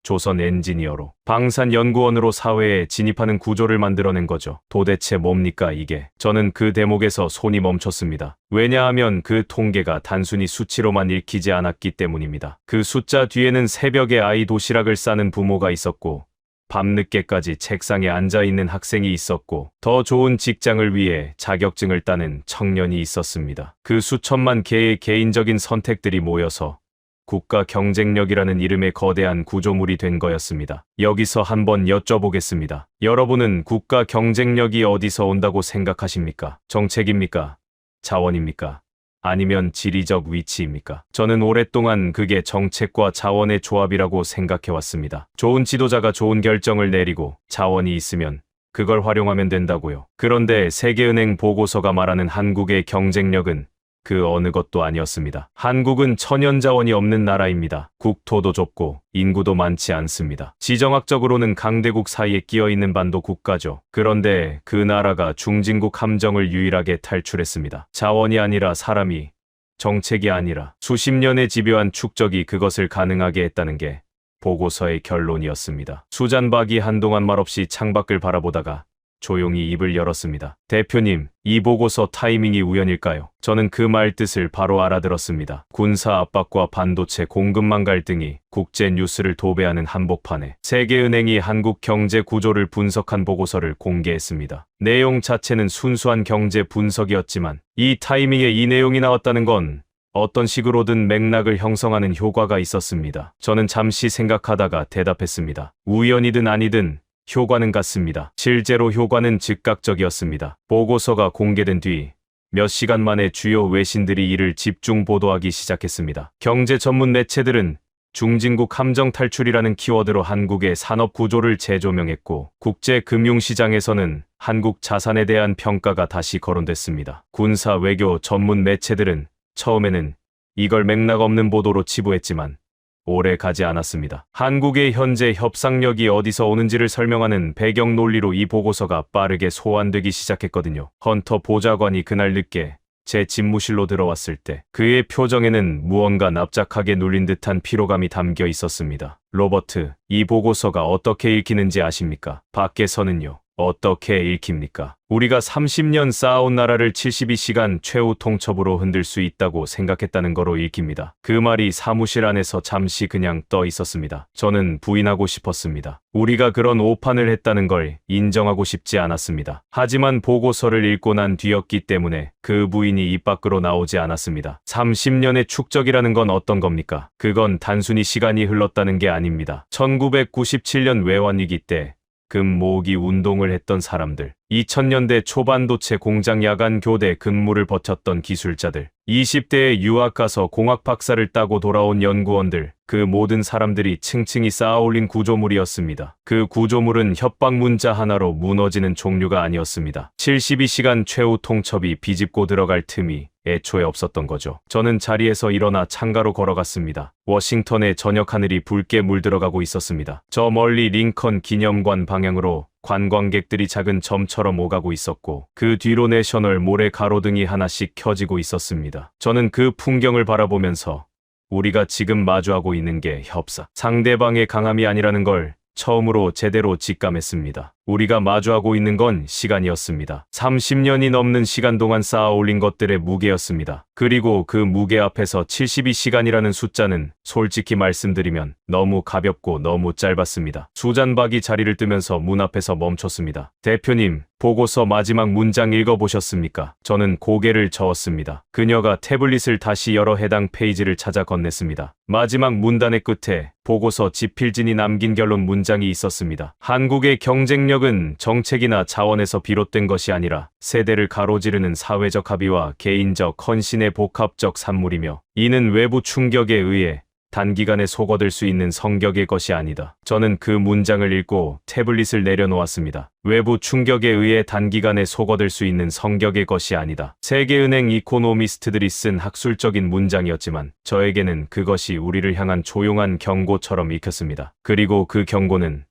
조선 엔지니어로, 방산연구원으로 사회에 진입하는 구조를 만들어낸 거죠. 도대체 뭡니까 이게? 저는 그 대목에서 손이 멈췄습니다. 왜냐하면 그 통계가 단순히 수치로만 읽히지 않았기 때문입니다. 그 숫자 뒤에는 새벽에 아이 도시락을 싸는 부모가 있었고, 밤늦게까지 책상에 앉아있는 학생이 있었고, 더 좋은 직장을 위해 자격증을 따는 청년이 있었습니다. 그 수천만 개의 개인적인 선택들이 모여서 국가 경쟁력이라는 이름의 거대한 구조물이 된 거였습니다. 여기서 한번 여쭤보겠습니다. 여러분은 국가 경쟁력이 어디서 온다고 생각하십니까? 정책입니까? 자원입니까? 아니면 지리적 위치입니까? 저는 오랫동안 그게 정책과 자원의 조합이라고 생각해왔습니다. 좋은 지도자가 좋은 결정을 내리고 자원이 있으면 그걸 활용하면 된다고요. 그런데 세계은행 보고서가 말하는 한국의 경쟁력은 그 어느 것도 아니었습니다. 한국은 천연자원이 없는 나라입니다. 국토도 좁고 인구도 많지 않습니다. 지정학적으로는 강대국 사이에 끼어있는 반도 국가죠. 그런데 그 나라가 중진국 함정을 유일하게 탈출했습니다. 자원이 아니라 사람이, 정책이 아니라 수십 년의 집요한 축적이 그것을 가능하게 했다는 게 보고서의 결론이었습니다. 수잔박이 한동안 말없이 창밖을 바라보다가 조용히 입을 열었습니다. 대표님, 이 보고서 타이밍이 우연일까요? 저는 그 말 뜻을 바로 알아들었습니다. 군사 압박과 반도체 공급망 갈등이 국제 뉴스를 도배하는 한복판에 세계은행이 한국 경제 구조를 분석한 보고서를 공개했습니다. 내용 자체는 순수한 경제 분석이었지만 이 타이밍에 이 내용이 나왔다는 건 어떤 식으로든 맥락을 형성하는 효과가 있었습니다. 저는 잠시 생각하다가 대답했습니다. 우연이든 아니든 효과는 같습니다. 실제로 효과는 즉각적이었습니다. 보고서가 공개된 뒤 몇 시간 만에 주요 외신들이 이를 집중 보도하기 시작했습니다. 경제 전문 매체들은 중진국 함정 탈출이라는 키워드로 한국의 산업 구조를 재조명했고, 국제 금융시장에서는 한국 자산에 대한 평가가 다시 거론됐습니다. 군사 외교 전문 매체들은 처음에는 이걸 맥락 없는 보도로 치부했지만 오래 가지 않았습니다. 한국의 현재 협상력이 어디서 오는지를 설명하는 배경 논리로 이 보고서가 빠르게 소환되기 시작했거든요. 헌터 보좌관이 그날 늦게 제 집무실로 들어왔을 때 그의 표정에는 무언가 납작하게 눌린 듯한 피로감이 담겨 있었습니다. 로버트, 이 보고서가 어떻게 읽히는지 아십니까? 밖에서는요. 어떻게 읽힙니까? 우리가 30년 쌓아온 나라를 72시간 최후 통첩으로 흔들 수 있다고 생각했다는 거로 읽힙니다. 그 말이 사무실 안에서 잠시 그냥 떠 있었습니다. 저는 부인하고 싶었습니다. 우리가 그런 오판을 했다는 걸 인정하고 싶지 않았습니다. 하지만 보고서를 읽고 난 뒤였기 때문에 그 부인이 입 밖으로 나오지 않았습니다. 30년의 축적이라는 건 어떤 겁니까? 그건 단순히 시간이 흘렀다는 게 아닙니다. 1997년 외환위기 때 금 모으기 운동을 했던 사람들, 2000년대 초반도체 공장 야간 교대 근무를 버텼던 기술자들, 20대에 유학 가서 공학 박사를 따고 돌아온 연구원들, 그 모든 사람들이 층층이 쌓아올린 구조물이었습니다. 그 구조물은 협박 문자 하나로 무너지는 종류가 아니었습니다. 72시간 최후 통첩이 비집고 들어갈 틈이 애초에 없었던 거죠. 저는 자리에서 일어나 창가로 걸어갔습니다. 워싱턴의 저녁 하늘이 붉게 물들어가고 있었습니다. 저 멀리 링컨 기념관 방향으로 관광객들이 작은 점처럼 오가고 있었고, 그 뒤로 내셔널 몰의 가로등이 하나씩 켜지고 있었습니다. 저는 그 풍경을 바라보면서 우리가 지금 마주하고 있는 게 협상, 상대방의 강함이 아니라는 걸 처음으로 제대로 직감했습니다. 우리가 마주하고 있는 건 시간이었습니다. 30년이 넘는 시간 동안 쌓아 올린 것들의 무게였습니다. 그리고 그 무게 앞에서 72시간이라는 숫자는 솔직히 말씀드리면 너무 가볍고 너무 짧았습니다. 수잔박이 자리를 뜨면서 문 앞에서 멈췄습니다. 대표님, 보고서 마지막 문장 읽어보셨습니까? 저는 고개를 저었습니다. 그녀가 태블릿을 다시 열어 해당 페이지를 찾아 건넸습니다. 마지막 문단의 끝에 보고서 지필진이 남긴 결론 문장이 있었습니다. 한국의 경쟁력은 정책이나 자원에서 비롯된 것이 아니라 세대를 가로지르는 사회적 합의와 개인적 헌신의 복합적 산물이며, 이는 외부 충격에 의해 단기간에 속어들 수 있는 성격의 것이 아니다. 저는 그 문장을 읽고 태블릿을 내려놓았습니다. 외부 충격에 의해 단기간에 속어들 수 있는 성격의 것이 아니다. 세계은행 이코노미스트들이 쓴 학술적인 문장이었지만 저에게는 그것이 우리를 향한 조용한 경고처럼 읽혔습니다. 그리고 그 경고는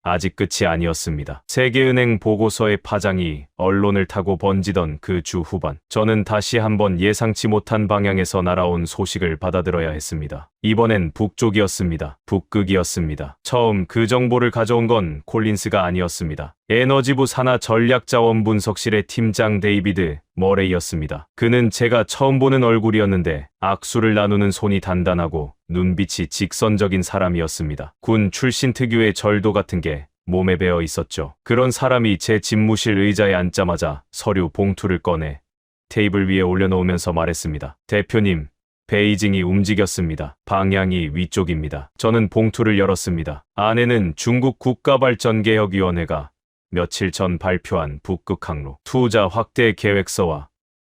아직 끝이 아니었습니다. 세계은행 보고서의 파장이 언론을 타고 번지던 그 주 후반, 저는 다시 한번 예상치 못한 방향에서 날아온 소식을 받아들여야 했습니다. 이번엔 북쪽이었습니다. 북극이었습니다. 처음 그 정보를 가져온 건 콜린스가 아니었습니다. 에너지부 산하 전략자원분석실의 팀장 데이비드 머레이였습니다. 그는 제가 처음 보는 얼굴이었는데 악수를 나누는 손이 단단하고 눈빛이 직선적인 사람이었습니다. 군 출신 특유의 절도 같은 게 몸에 배어 있었죠. 그런 사람이 제 집무실 의자에 앉자마자 서류 봉투를 꺼내 테이블 위에 올려놓으면서 말했습니다. 대표님, 베이징이 움직였습니다. 방향이 위쪽입니다. 저는 봉투를 열었습니다. 안에는 중국 국가발전개혁위원회가 며칠 전 발표한 북극항로 투자 확대 계획서와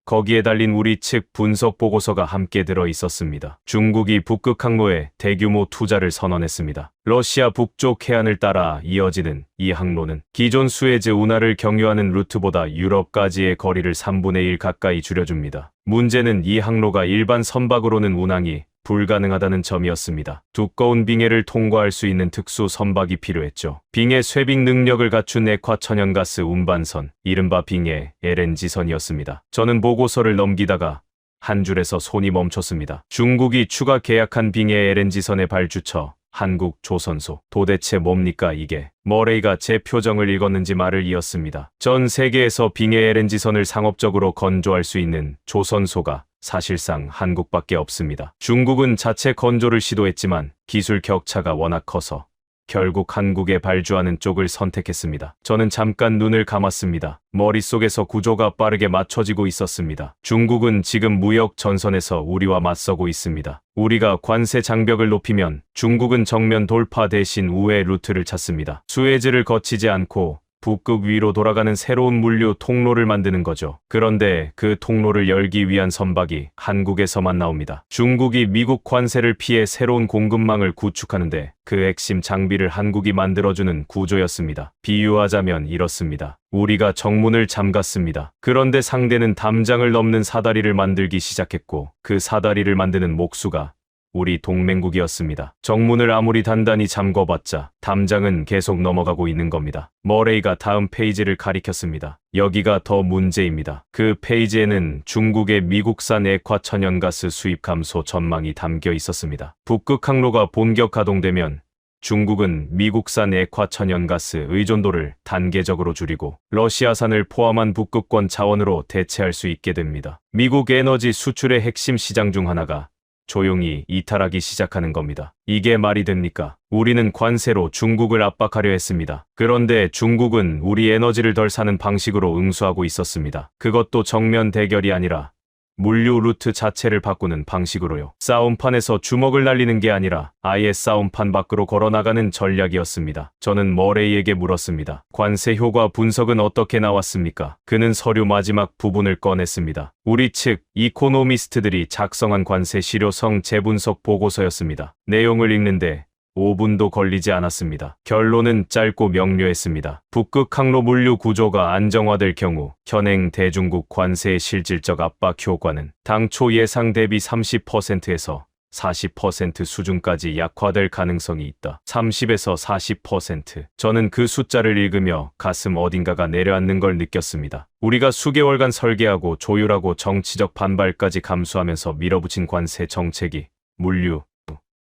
거기에 달린 우리 측 분석 보고서가 함께 들어 있었습니다. 중국이 북극항로에 대규모 투자를 선언했습니다. 러시아 북쪽 해안을 따라 이어지는 이 항로는 기존 수에즈 운하를 경유하는 루트보다 유럽까지의 거리를 3분의 1 가까이 줄여줍니다. 문제는 이 항로가 일반 선박으로는 운항이 불가능하다는 점이었습니다. 두꺼운 빙해를 통과할 수 있는 특수 선박이 필요했죠. 빙해 쇄빙 능력을 갖춘 액화 천연가스 운반선, 이른바 빙해 LNG선이었습니다. 저는 보고서를 넘기다가 한 줄에서 손이 멈췄습니다. 중국이 추가 계약한 빙해 LNG선의 발주처, 한국 조선소. 도대체 뭡니까 이게? 머레이가 제 표정을 읽었는지 말을 이었습니다. 전 세계에서 빙해 LNG선을 상업적으로 건조할 수 있는 조선소가 사실상 한국밖에 없습니다. 중국은 자체 건조를 시도했지만 기술 격차가 워낙 커서 결국 한국에 발주하는 쪽을 선택했습니다. 저는 잠깐 눈을 감았습니다. 머릿속에서 구조가 빠르게 맞춰지고 있었습니다. 중국은 지금 무역 전선에서 우리와 맞서고 있습니다. 우리가 관세 장벽을 높이면 중국은 정면 돌파 대신 우회 루트를 찾습니다. 수에즈를 거치지 않고 북극 위로 돌아가는 새로운 물류 통로를 만드는 거죠. 그런데 그 통로를 열기 위한 선박이 한국에서만 나옵니다. 중국이 미국 관세를 피해 새로운 공급망을 구축하는데 그 핵심 장비를 한국이 만들어주는 구조였습니다. 비유하자면 이렇습니다. 우리가 정문을 잠갔습니다. 그런데 상대는 담장을 넘는 사다리를 만들기 시작했고 그 사다리를 만드는 목수가 우리 동맹국이었습니다. 정문을 아무리 단단히 잠궈봤자 담장은 계속 넘어가고 있는 겁니다. 머레이가 다음 페이지를 가리켰습니다. 여기가 더 문제입니다. 그 페이지에는 중국의 미국산 액화 천연가스 수입 감소 전망이 담겨 있었습니다. 북극항로가 본격 가동되면 중국은 미국산 액화 천연가스 의존도를 단계적으로 줄이고 러시아산을 포함한 북극권 자원으로 대체할 수 있게 됩니다. 미국 에너지 수출의 핵심 시장 중 하나가 조용히 이탈하기 시작하는 겁니다. 이게 말이 됩니까? 우리는 관세로 중국을 압박하려 했습니다. 그런데 중국은 우리 에너지를 덜 사는 방식으로 응수하고 있었습니다. 그것도 정면 대결이 아니라 물류 루트 자체를 바꾸는 방식으로요. 싸움판에서 주먹을 날리는 게 아니라 아예 싸움판 밖으로 걸어나가는 전략이었습니다. 저는 머레이에게 물었습니다. 관세 효과 분석은 어떻게 나왔습니까? 그는 서류 마지막 부분을 꺼냈습니다. 우리 측 이코노미스트들이 작성한 관세 실효성 재분석 보고서였습니다. 내용을 읽는데 5분도 걸리지 않았습니다. 결론은 짧고 명료했습니다. 북극항로 물류 구조가 안정화될 경우 현행 대중국 관세의 실질적 압박 효과는 당초 예상 대비 30%에서 40% 수준까지 약화될 가능성이 있다. 30에서 40%. 저는 그 숫자를 읽으며 가슴 어딘가가 내려앉는 걸 느꼈습니다. 우리가 수개월간 설계하고 조율하고 정치적 반발까지 감수하면서 밀어붙인 관세 정책이 물류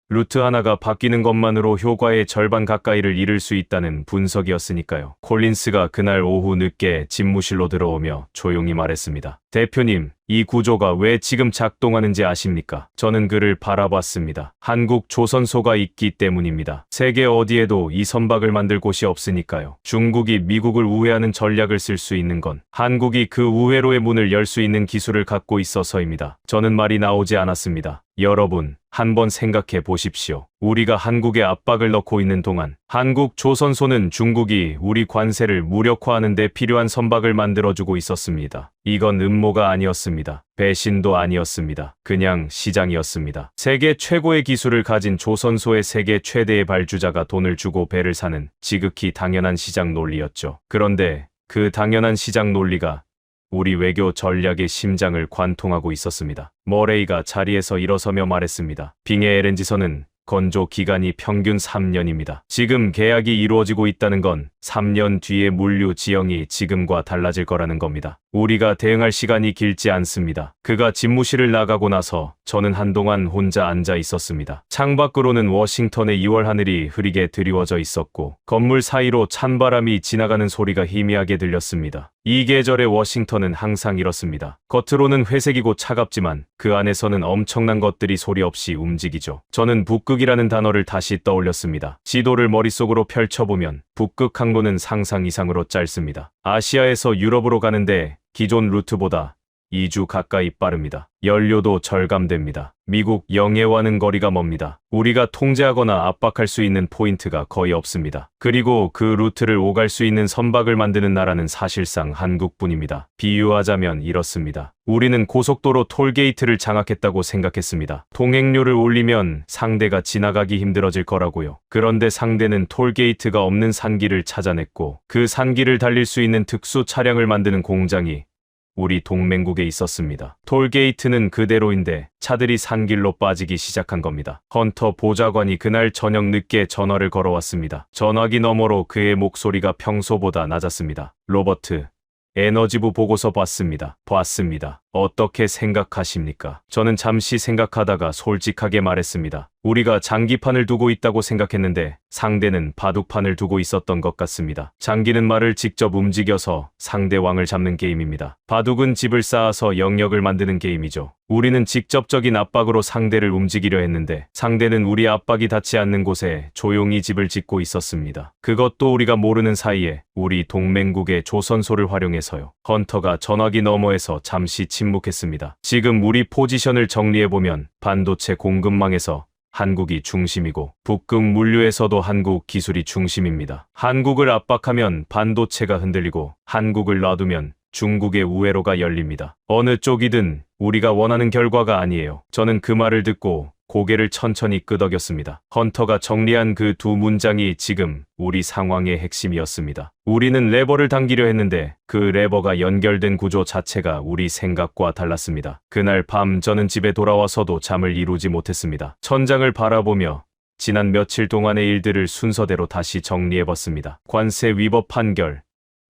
루트 하나가 바뀌는 것만으로 효과의 절반 가까이를 잃을 수 있다는 분석이었으니까요. 콜린스가 그날 오후 늦게 집무실로 들어오며 조용히 말했습니다. 대표님, 이 구조가 왜 지금 작동하는지 아십니까? 저는 그를 바라봤습니다. 한국 조선소가 있기 때문입니다. 세계 어디에도 이 선박을 만들 곳이 없으니까요. 중국이 미국을 우회하는 전략을 쓸 수 있는 건 한국이 그 우회로의 문을 열 수 있는 기술을 갖고 있어서입니다. 저는 말이 나오지 않았습니다. 여러분, 한번 생각해 보십시오. 우리가 한국에 압박을 넣고 있는 동안 한국 조선소는 중국이 우리 관세를 무력화하는 데 필요한 선박을 만들어주고 있었습니다. 이건 음모가 아니었습니다. 배신도 아니었습니다. 그냥 시장이었습니다. 세계 최고의 기술을 가진 조선소의 세계 최대의 발주자가 돈을 주고 배를 사는 지극히 당연한 시장 논리였죠. 그런데 그 당연한 시장 논리가 우리 외교 전략의 심장을 관통하고 있었습니다. 머레이가 자리에서 일어서며 말했습니다. 빙해 LNG선은 건조 기간이 평균 3년입니다. 지금 계약이 이루어지고 있다는 건 3년 뒤에 물류 지형이 지금과 달라질 거라는 겁니다. 우리가 대응할 시간이 길지 않습니다. 그가 집무실을 나가고 나서 저는 한동안 혼자 앉아 있었습니다. 창밖으로는 워싱턴의 2월 하늘이 흐리게 드리워져 있었고 건물 사이로 찬바람이 지나가는 소리가 희미하게 들렸습니다. 이 계절의 워싱턴은 항상 이렇습니다. 겉으로는 회색이고 차갑지만 그 안에서는 엄청난 것들이 소리 없이 움직이죠. 저는 북극이라는 단어를 다시 떠올렸습니다. 지도를 머릿속으로 펼쳐보면 북극 항로는 상상 이상으로 짧습니다. 아시아에서 유럽으로 가는데 기존 루트보다 2주 가까이 빠릅니다. 연료도 절감됩니다. 미국 영해와는 거리가 멉니다. 우리가 통제하거나 압박할 수 있는 포인트가 거의 없습니다. 그리고 그 루트를 오갈 수 있는 선박을 만드는 나라는 사실상 한국뿐입니다. 비유하자면 이렇습니다. 우리는 고속도로 톨게이트를 장악했다고 생각했습니다. 통행료를 올리면 상대가 지나가기 힘들어질 거라고요. 그런데 상대는 톨게이트가 없는 산길을 찾아냈고 그 산길을 달릴 수 있는 특수 차량을 만드는 공장이 우리 동맹국에 있었습니다. 톨게이트는 그대로인데 차들이 산길로 빠지기 시작한 겁니다. 헌터 보좌관이 그날 저녁 늦게 전화를 걸어왔습니다. 전화기 너머로 그의 목소리가 평소보다 낮았습니다. 로버트, 에너지부 보고서 봤습니다. 어떻게 생각하십니까? 저는 잠시 생각하다가 솔직하게 말했습니다. 우리가 장기판을 두고 있다고 생각했는데 상대는 바둑판을 두고 있었던 것 같습니다. 장기는 말을 직접 움직여서 상대왕을 잡는 게임입니다. 바둑은 집을 쌓아서 영역을 만드는 게임이죠. 우리는 직접적인 압박으로 상대를 움직이려 했는데 상대는 우리 압박이 닿지 않는 곳에 조용히 집을 짓고 있었습니다. 그것도 우리가 모르는 사이에 우리 동맹국의 조선소를 활용해서요. 헌터가 전화기 너머에서 잠시 침묵했습니다. 지금 우리 포지션을 정리해보면 반도체 공급망에서 한국이 중심이고 북극 물류에서도 한국 기술이 중심입니다. 한국을 압박하면 반도체가 흔들리고 한국을 놔두면 중국의 우회로가 열립니다. 어느 쪽이든 우리가 원하는 결과가 아니에요. 저는 그 말을 듣고 고개를 천천히 끄덕였습니다. 헌터가 정리한 그 두 문장이 지금 우리 상황의 핵심이었습니다. 우리는 레버를 당기려 했는데 그 레버가 연결된 구조 자체가 우리 생각과 달랐습니다. 그날 밤 저는 집에 돌아와서도 잠을 이루지 못했습니다. 천장을 바라보며 지난 며칠 동안의 일들을 순서대로 다시 정리해봤습니다. 관세 위법 판결,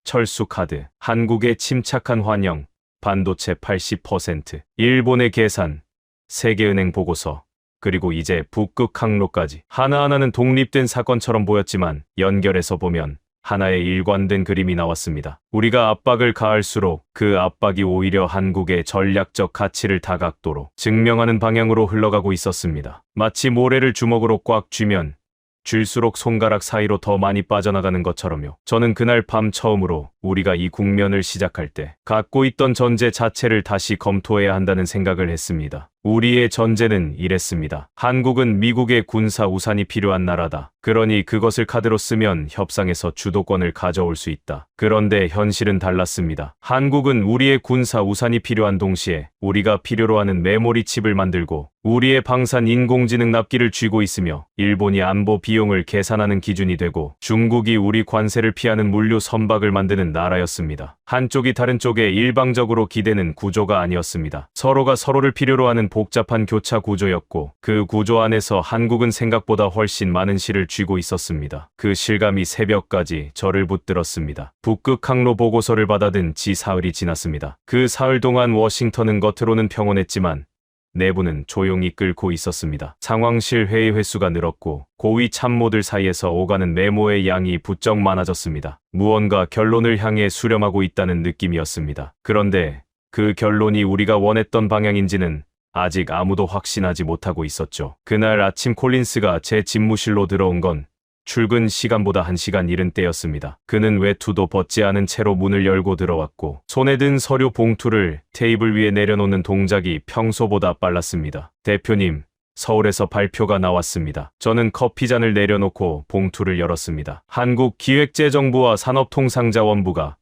철수 카드, 한국의 침착한 환영, 반도체 80%, 일본의 계산, 세계은행 보고서, 그리고 이제 북극 항로까지. 하나하나는 독립된 사건처럼 보였지만 연결해서 보면 하나의 일관된 그림이 나왔습니다. 우리가 압박을 가할수록 그 압박이 오히려 한국의 전략적 가치를 다각도로 증명하는 방향으로 흘러가고 있었습니다. 마치 모래를 주먹으로 꽉 쥐면 쥘수록 손가락 사이로 더 많이 빠져나가는 것처럼요. 저는 그날 밤 처음으로 우리가 이 국면을 시작할 때 갖고 있던 전제 자체를 다시 검토해야 한다는 생각을 했습니다. 우리의 전제는 이랬습니다. 한국은 미국의 군사 우산이 필요한 나라다. 그러니 그것을 카드로 쓰면 협상에서 주도권을 가져올 수 있다. 그런데 현실은 달랐습니다. 한국은 우리의 군사 우산이 필요한 동시에 우리가 필요로 하는 메모리 칩을 만들고 우리의 방산 인공지능 납기를 쥐고 있으며 일본이 안보 비용을 계산하는 기준이 되고 중국이 우리 관세를 피하는 물류 선박을 만드는 나라였습니다. 한쪽이 다른 쪽에 일방적으로 기대는 구조가 아니었습니다. 서로가 서로를 필요로 하는 복잡한 교차 구조였고 그 구조 안에서 한국은 생각보다 훨씬 많은 실을 쥐고 있었습니다. 그 실감이 새벽까지 저를 붙들었습니다. 북극 항로 보고서를 받아든 지 사흘이 지났습니다. 그 사흘 동안 워싱턴은 겉으로는 평온했지만 내부는 조용히 끓고 있었습니다. 상황실 회의 횟수가 늘었고 고위 참모들 사이에서 오가는 메모의 양이 부쩍 많아졌습니다. 무언가 결론을 향해 수렴하고 있다는 느낌이었습니다. 그런데 그 결론이 우리가 원했던 방향인지는 아직 아무도 확신하지 못하고 있었죠. 그날 아침 콜린스가 제 집무실로 들어온 건 출근 시간보다 1시간 이른 때였습니다. 그는 외투도 벗지 않은 채로 문을 열고 들어왔고 손에 든 서류 봉투를 테이블 위에 내려놓는 동작이 평소보다 빨랐습니다. 대표님, 서울에서 발표가 나왔습니다. 저는 커피잔을 내려놓고 봉투를 열었습니다. 한국기획재정부와 산업통상자원부가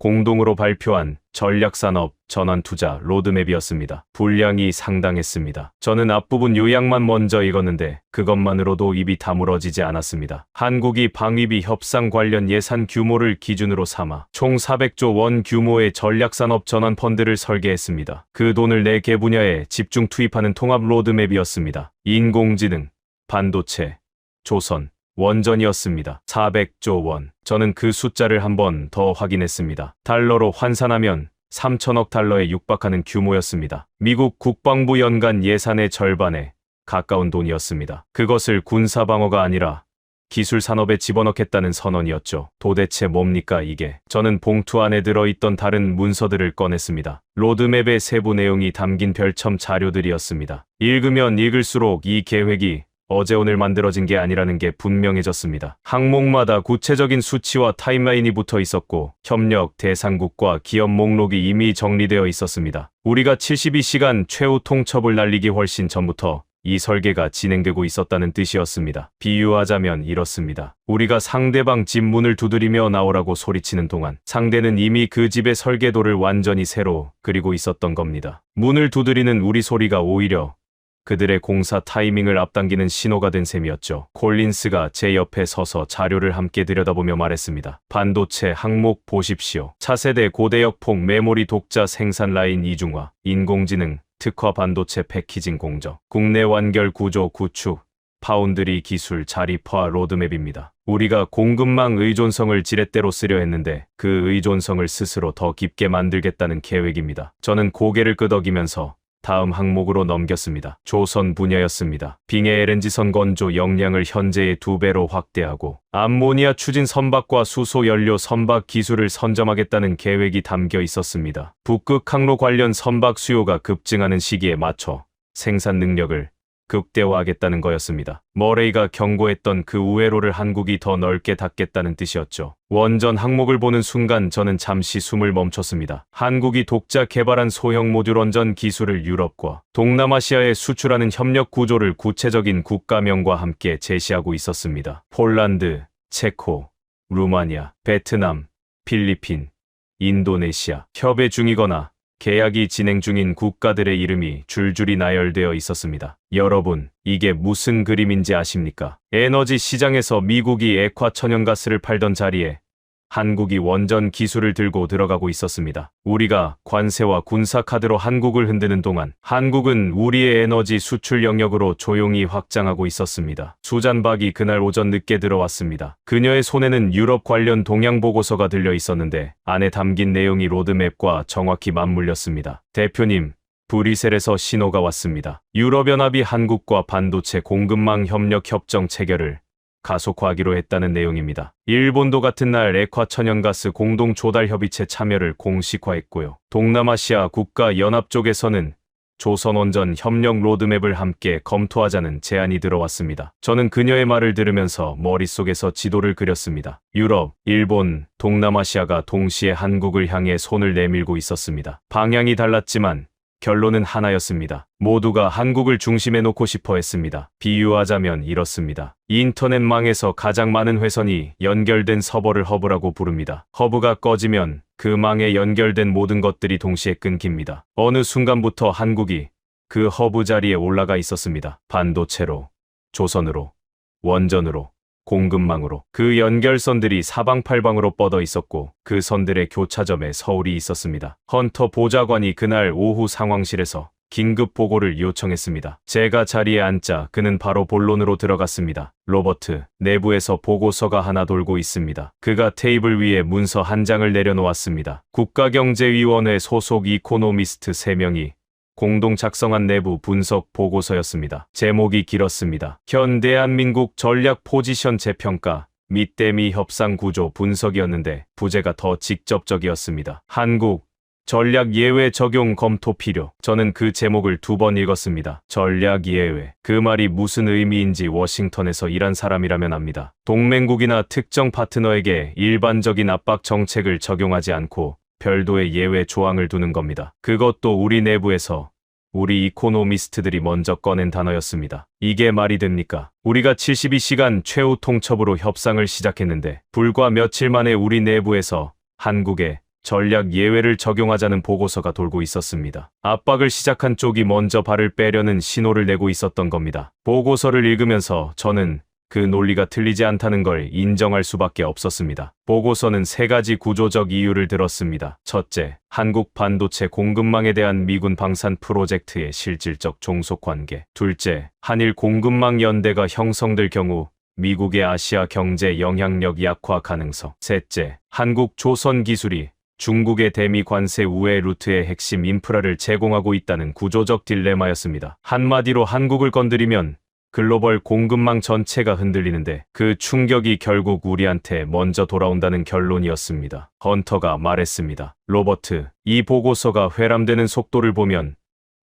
공동으로 발표한 전략산업 전환투자 로드맵이었습니다. 분량이 상당했습니다. 저는 앞부분 요약만 먼저 읽었는데 그것만으로도 입이 다물어지지 않았습니다. 한국이 방위비 협상 관련 예산 규모를 기준으로 삼아 총 400조 원 규모의 전략산업 전환 펀드를 설계했습니다. 그 돈을 4개 분야에 집중 투입하는 통합 로드맵이었습니다. 인공지능, 반도체, 조선, 원전이었습니다. 400조 원. 저는 그 숫자를 한 번 더 확인했습니다. 달러로 환산하면 3천억 달러에 육박하는 규모였습니다. 미국 국방부 연간 예산의 절반에 가까운 돈이었습니다. 그것을 군사방어가 아니라 기술 산업에 집어넣겠다는 선언이었죠. 도대체 뭡니까 이게? 저는 봉투 안에 들어있던 다른 문서들을 꺼냈습니다. 로드맵의 세부 내용이 담긴 별첨 자료들이었습니다. 읽으면 읽을수록 이 계획이 어제 오늘 만들어진 게 아니라는 게 분명해졌습니다. 항목마다 구체적인 수치와 타임라인이 붙어 있었고 협력 대상국과 기업 목록이 이미 정리되어 있었습니다. 우리가 72시간 최후 통첩을 날리기 훨씬 전부터 이 설계가 진행되고 있었다는 뜻이었습니다. 비유하자면 이렇습니다. 우리가 상대방 집 문을 두드리며 나오라고 소리치는 동안 상대는 이미 그 집의 설계도를 완전히 새로 그리고 있었던 겁니다. 문을 두드리는 우리 소리가 오히려 그들의 공사 타이밍을 앞당기는 신호가 된 셈이었죠. 콜린스가 제 옆에 서서 자료를 함께 들여다보며 말했습니다. 반도체 항목 보십시오. 차세대 고대역폭 메모리 독자 생산 라인 이중화, 인공지능, 특화 반도체 패키징 공정, 국내 완결 구조 구축, 파운드리 기술 자립화 로드맵입니다. 우리가 공급망 의존성을 지렛대로 쓰려 했는데 그 의존성을 스스로 더 깊게 만들겠다는 계획입니다. 저는 고개를 끄덕이면서 다음 항목으로 넘겼습니다. 조선 분야였습니다. 빙해 LNG선 건조 역량을 현재의 2배로 확대하고 암모니아 추진 선박과 수소 연료 선박 기술을 선점하겠다는 계획이 담겨 있었습니다. 북극 항로 관련 선박 수요가 급증하는 시기에 맞춰 생산 능력을 극대화하겠다는 거였습니다. 머레이가 경고했던 그 우회로를 한국이 더 넓게 닫겠다는 뜻이었죠. 원전 항목을 보는 순간 저는 잠시 숨을 멈췄습니다. 한국이 독자 개발한 소형 모듈 원전 기술을 유럽과 동남아시아에 수출하는 협력 구조를 구체적인 국가명과 함께 제시하고 있었습니다. 폴란드, 체코, 루마니아, 베트남, 필리핀, 인도네시아, 협의 중이거나 계약이 진행 중인 국가들의 이름이 줄줄이 나열되어 있었습니다. 여러분, 이게 무슨 그림인지 아십니까? 에너지 시장에서 미국이 액화 천연가스를 팔던 자리에 한국이 원전 기술을 들고 들어가고 있었습니다. 우리가 관세와 군사카드로 한국을 흔드는 동안 한국은 우리의 에너지 수출 영역으로 조용히 확장하고 있었습니다. 수잔박이 그날 오전 늦게 들어왔습니다. 그녀의 손에는 유럽 관련 동향 보고서가 들려 있었는데 안에 담긴 내용이 로드맵과 정확히 맞물렸습니다. 대표님, 브뤼셀에서 신호가 왔습니다. 유럽연합이 한국과 반도체 공급망 협력 협정 체결을 가속화하기로 했다는 내용입니다. 일본도 같은 날 액화 천연가스 공동 조달 협의체 참여를 공식화했고요. 동남아시아 국가 연합 쪽에서는 조선원전 협력 로드맵을 함께 검토하자는 제안이 들어왔습니다. 저는 그녀의 말을 들으면서 머릿속에서 지도를 그렸습니다. 유럽, 일본, 동남아시아가 동시에 한국을 향해 손을 내밀고 있었습니다. 방향이 달랐지만 결론은 하나였습니다. 모두가 한국을 중심에 놓고 싶어 했습니다. 비유하자면 이렇습니다. 인터넷망에서 가장 많은 회선이 연결된 서버를 허브라고 부릅니다. 허브가 꺼지면 그 망에 연결된 모든 것들이 동시에 끊깁니다. 어느 순간부터 한국이 그 허브 자리에 올라가 있었습니다. 반도체로, 조선으로, 원전으로, 공급망으로. 그 연결선들이 사방팔방으로 뻗어 있었고 그 선들의 교차점에 서울이 있었습니다. 헌터 보좌관이 그날 오후 상황실에서 긴급 보고를 요청했습니다. 제가 자리에 앉자 그는 바로 본론으로 들어갔습니다. 로버트, 내부에서 보고서가 하나 돌고 있습니다. 그가 테이블 위에 문서 한 장을 내려놓았습니다. 국가경제위원회 소속 이코노미스트 3명이 공동 작성한 내부 분석 보고서였습니다. 제목이 길었습니다. 현 대한민국 전략 포지션 재평가 및 대미 협상 구조 분석이었는데 부제가 더 직접적이었습니다. 한국 전략 예외 적용 검토 필요. 저는 그 제목을 2번 읽었습니다. 전략 예외. 그 말이 무슨 의미인지 워싱턴에서 일한 사람이라면 압니다. 동맹국이나 특정 파트너에게 일반적인 압박 정책을 적용하지 않고 별도의 예외 조항을 두는 겁니다. 그것도 우리 내부에서 우리 이코노미스트들이 먼저 꺼낸 단어였습니다. 이게 말이 됩니까? 우리가 72시간 최후 통첩으로 협상을 시작했는데 불과 며칠 만에 우리 내부에서 한국에 전략 예외를 적용하자는 보고서가 돌고 있었습니다. 압박을 시작한 쪽이 먼저 발을 빼려는 신호를 내고 있었던 겁니다. 보고서를 읽으면서 저는 그 논리가 틀리지 않다는 걸 인정할 수밖에 없었습니다. 보고서는 세 가지 구조적 이유를 들었습니다. 첫째, 한국 반도체 공급망에 대한 미군 방산 프로젝트의 실질적 종속 관계. 둘째, 한일 공급망 연대가 형성될 경우 미국의 아시아 경제 영향력 약화 가능성. 셋째, 한국 조선 기술이 중국의 대미 관세 우회 루트의 핵심 인프라를 제공하고 있다는 구조적 딜레마였습니다. 한마디로 한국을 건드리면 글로벌 공급망 전체가 흔들리는데 그 충격이 결국 우리한테 먼저 돌아온다는 결론이었습니다. 헌터가 말했습니다. 로버트, 이 보고서가 회람되는 속도를 보면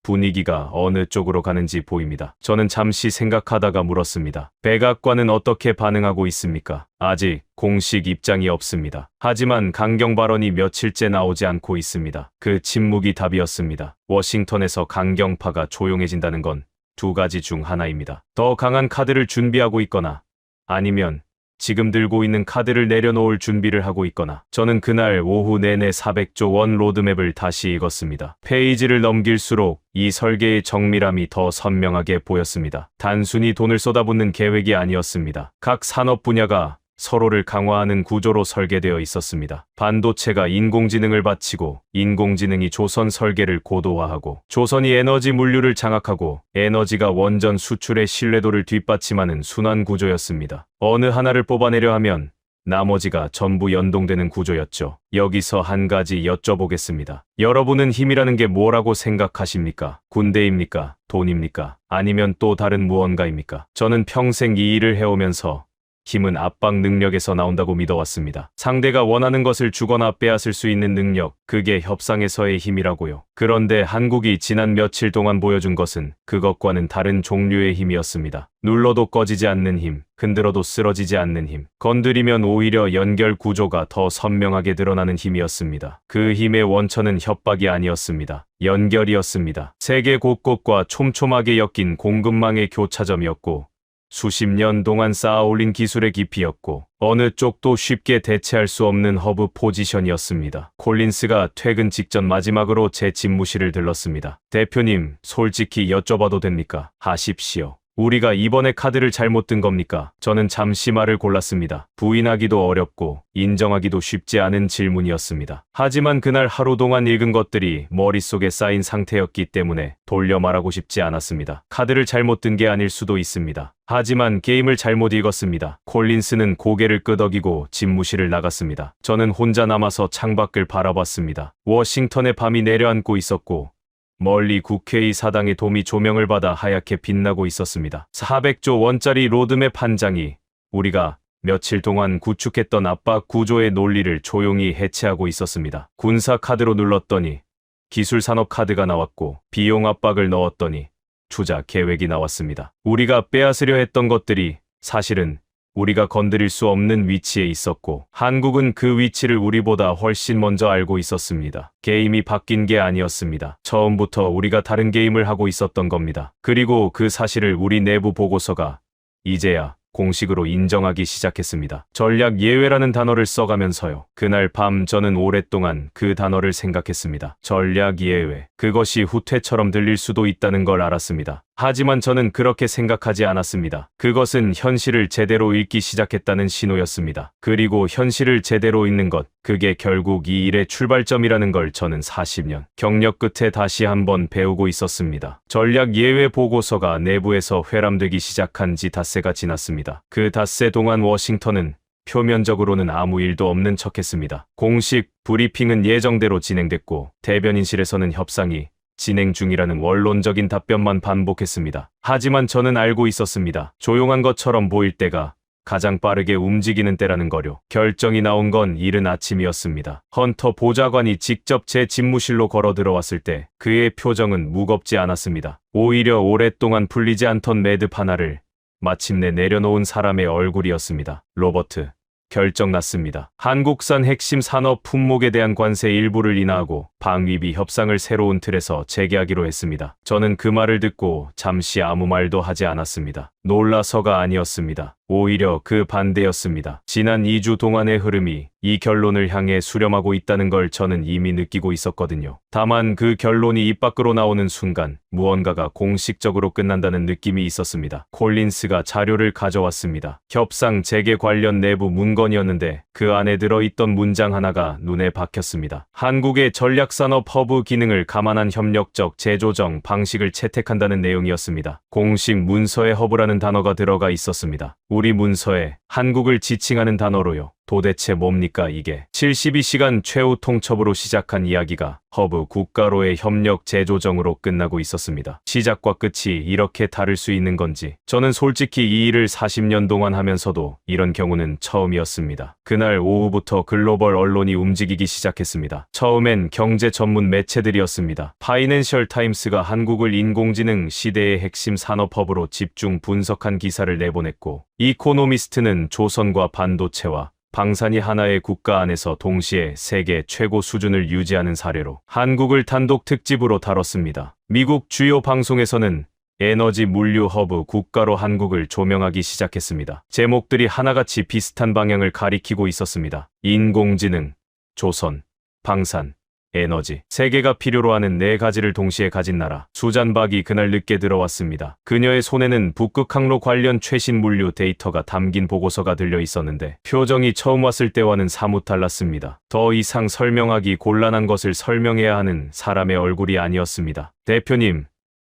분위기가 어느 쪽으로 가는지 보입니다. 저는 잠시 생각하다가 물었습니다. 백악관은 어떻게 반응하고 있습니까? 아직 공식 입장이 없습니다. 하지만 강경 발언이 며칠째 나오지 않고 있습니다. 그 침묵이 답이었습니다. 워싱턴에서 강경파가 조용해진다는 건 두 가지 중 하나입니다. 더 강한 카드를 준비하고 있거나 아니면 지금 들고 있는 카드를 내려놓을 준비를 하고 있거나. 저는 그날 오후 내내 400조 원 로드맵을 다시 읽었습니다. 페이지를 넘길수록 이 설계의 정밀함이 더 선명하게 보였습니다. 단순히 돈을 쏟아붓는 계획이 아니었습니다. 각 산업 분야가 서로를 강화하는 구조로 설계되어 있었습니다. 반도체가 인공지능을 바치고 인공지능이 조선 설계를 고도화하고 조선이 에너지 물류를 장악하고 에너지가 원전 수출의 신뢰도를 뒷받침하는 순환 구조였습니다. 어느 하나를 뽑아내려 하면 나머지가 전부 연동되는 구조였죠. 여기서 한 가지 여쭤보겠습니다. 여러분은 힘이라는 게 뭐라고 생각하십니까? 군대입니까? 돈입니까? 아니면 또 다른 무언가입니까? 저는 평생 이 일을 해오면서 힘은 압박 능력에서 나온다고 믿어왔습니다. 상대가 원하는 것을 주거나 빼앗을 수 있는 능력, 그게 협상에서의 힘이라고요. 그런데 한국이 지난 며칠 동안 보여준 것은 그것과는 다른 종류의 힘이었습니다. 눌러도 꺼지지 않는 힘, 흔들어도 쓰러지지 않는 힘, 건드리면 오히려 연결 구조가 더 선명하게 드러나는 힘이었습니다. 그 힘의 원천은 협박이 아니었습니다. 연결이었습니다. 세계 곳곳과 촘촘하게 엮인 공급망의 교차점이었고 수십 년 동안 쌓아올린 기술의 깊이였고 어느 쪽도 쉽게 대체할 수 없는 허브 포지션이었습니다. 콜린스가 퇴근 직전 마지막으로 제 집무실을 들렀습니다. 대표님, 솔직히 여쭤봐도 됩니까? 하십시오. 우리가 이번에 카드를 잘못 든 겁니까? 저는 잠시 말을 골랐습니다. 부인하기도 어렵고 인정하기도 쉽지 않은 질문이었습니다. 하지만 그날 하루 동안 읽은 것들이 머릿속에 쌓인 상태였기 때문에 돌려 말하고 싶지 않았습니다. 카드를 잘못 든 게 아닐 수도 있습니다. 하지만 게임을 잘못 읽었습니다. 콜린스는 고개를 끄덕이고 집무실을 나갔습니다. 저는 혼자 남아서 창밖을 바라봤습니다. 워싱턴의 밤이 내려앉고 있었고 멀리 국회의 사당의 도미 조명을 받아 하얗게 빛나고 있었습니다. 400조 원짜리 로드맵 한 장이 우리가 며칠 동안 구축했던 압박 구조의 논리를 조용히 해체하고 있었습니다. 군사 카드로 눌렀더니 기술 산업 카드가 나왔고 비용 압박을 넣었더니 투자 계획이 나왔습니다. 우리가 빼앗으려 했던 것들이 사실은 우리가 건드릴 수 없는 위치에 있었고 한국은 그 위치를 우리보다 훨씬 먼저 알고 있었습니다. 게임이 바뀐 게 아니었습니다. 처음부터 우리가 다른 게임을 하고 있었던 겁니다. 그리고 그 사실을 우리 내부 보고서가 이제야 공식으로 인정하기 시작했습니다. 전략 예외라는 단어를 써가면서요. 그날 밤 저는 오랫동안 그 단어를 생각했습니다. 전략 예외. 그것이 후퇴처럼 들릴 수도 있다는 걸 알았습니다. 하지만 저는 그렇게 생각하지 않았습니다. 그것은 현실을 제대로 읽기 시작했다는 신호였습니다. 그리고 현실을 제대로 읽는 것, 그게 결국 이 일의 출발점이라는 걸 저는 40년 경력 끝에 다시 한번 배우고 있었습니다. 전략 예외 보고서가 내부에서 회람되기 시작한 지 닷새가 지났습니다. 그 닷새 동안 워싱턴은 표면적으로는 아무 일도 없는 척했습니다. 공식 브리핑은 예정대로 진행됐고 대변인실에서는 협상이 진행 중이라는 원론적인 답변만 반복했습니다. 하지만 저는 알고 있었습니다. 조용한 것처럼 보일 때가 가장 빠르게 움직이는 때라는 거요. 결정이 나온 건 이른 아침이었습니다. 헌터 보좌관이 직접 제 집무실로 걸어 들어왔을 때 그의 표정은 무겁지 않았습니다. 오히려 오랫동안 풀리지 않던 매듭 하나를 마침내 내려놓은 사람의 얼굴이었습니다. 로버트, 결정 났습니다. 한국산 핵심 산업 품목에 대한 관세 일부를 인하하고 방위비 협상을 새로운 틀에서 재개하기로 했습니다. 저는 그 말을 듣고 잠시 아무 말도 하지 않았습니다. 놀라서가 아니었습니다. 오히려 그 반대였습니다. 지난 2주 동안의 흐름이 이 결론을 향해 수렴하고 있다는 걸 저는 이미 느끼고 있었거든요. 다만 그 결론이 입 밖으로 나오는 순간 무언가가 공식적으로 끝난다는 느낌이 있었습니다. 콜린스가 자료를 가져왔습니다. 협상 재개 관련 내부 문건이었는데 그 안에 들어있던 문장 하나가 눈에 박혔습니다. 한국의 전략산업 허브 기능을 감안한 협력적 재조정 방식을 채택한다는 내용이었습니다. 공식 문서에 허브라는 단어가 들어가 있었습니다. 우리 문서에 한국을 지칭하는 단어로요. 도대체 뭡니까 이게? 72시간 최후 통첩으로 시작한 이야기가 허브 국가로의 협력 재조정으로 끝나고 있었습니다. 시작과 끝이 이렇게 다를 수 있는 건지 저는 솔직히 이 일을 40년 동안 하면서도 이런 경우는 처음이었습니다. 그날 오후부터 글로벌 언론이 움직이기 시작했습니다. 처음엔 경제 전문 매체들이었습니다. 파이낸셜 타임스가 한국을 인공지능 시대의 핵심 산업 허브로 집중 분석한 기사를 내보냈고 이코노미스트는 조선과 반도체와 방산이 하나의 국가 안에서 동시에 세계 최고 수준을 유지하는 사례로 한국을 단독 특집으로 다뤘습니다. 미국 주요 방송에서는 에너지 물류 허브 국가로 한국을 조명하기 시작했습니다. 제목들이 하나같이 비슷한 방향을 가리키고 있었습니다. 인공지능, 조선, 방산, 에너지. 세계가 필요로 하는 네 가지를 동시에 가진 나라. 수잔박이 그날 늦게 들어왔습니다. 그녀의 손에는 북극 항로 관련 최신 물류 데이터가 담긴 보고서가 들려 있었는데 표정이 처음 왔을 때와는 사뭇 달랐습니다. 더 이상 설명하기 곤란한 것을 설명해야 하는 사람의 얼굴이 아니었습니다. 대표님,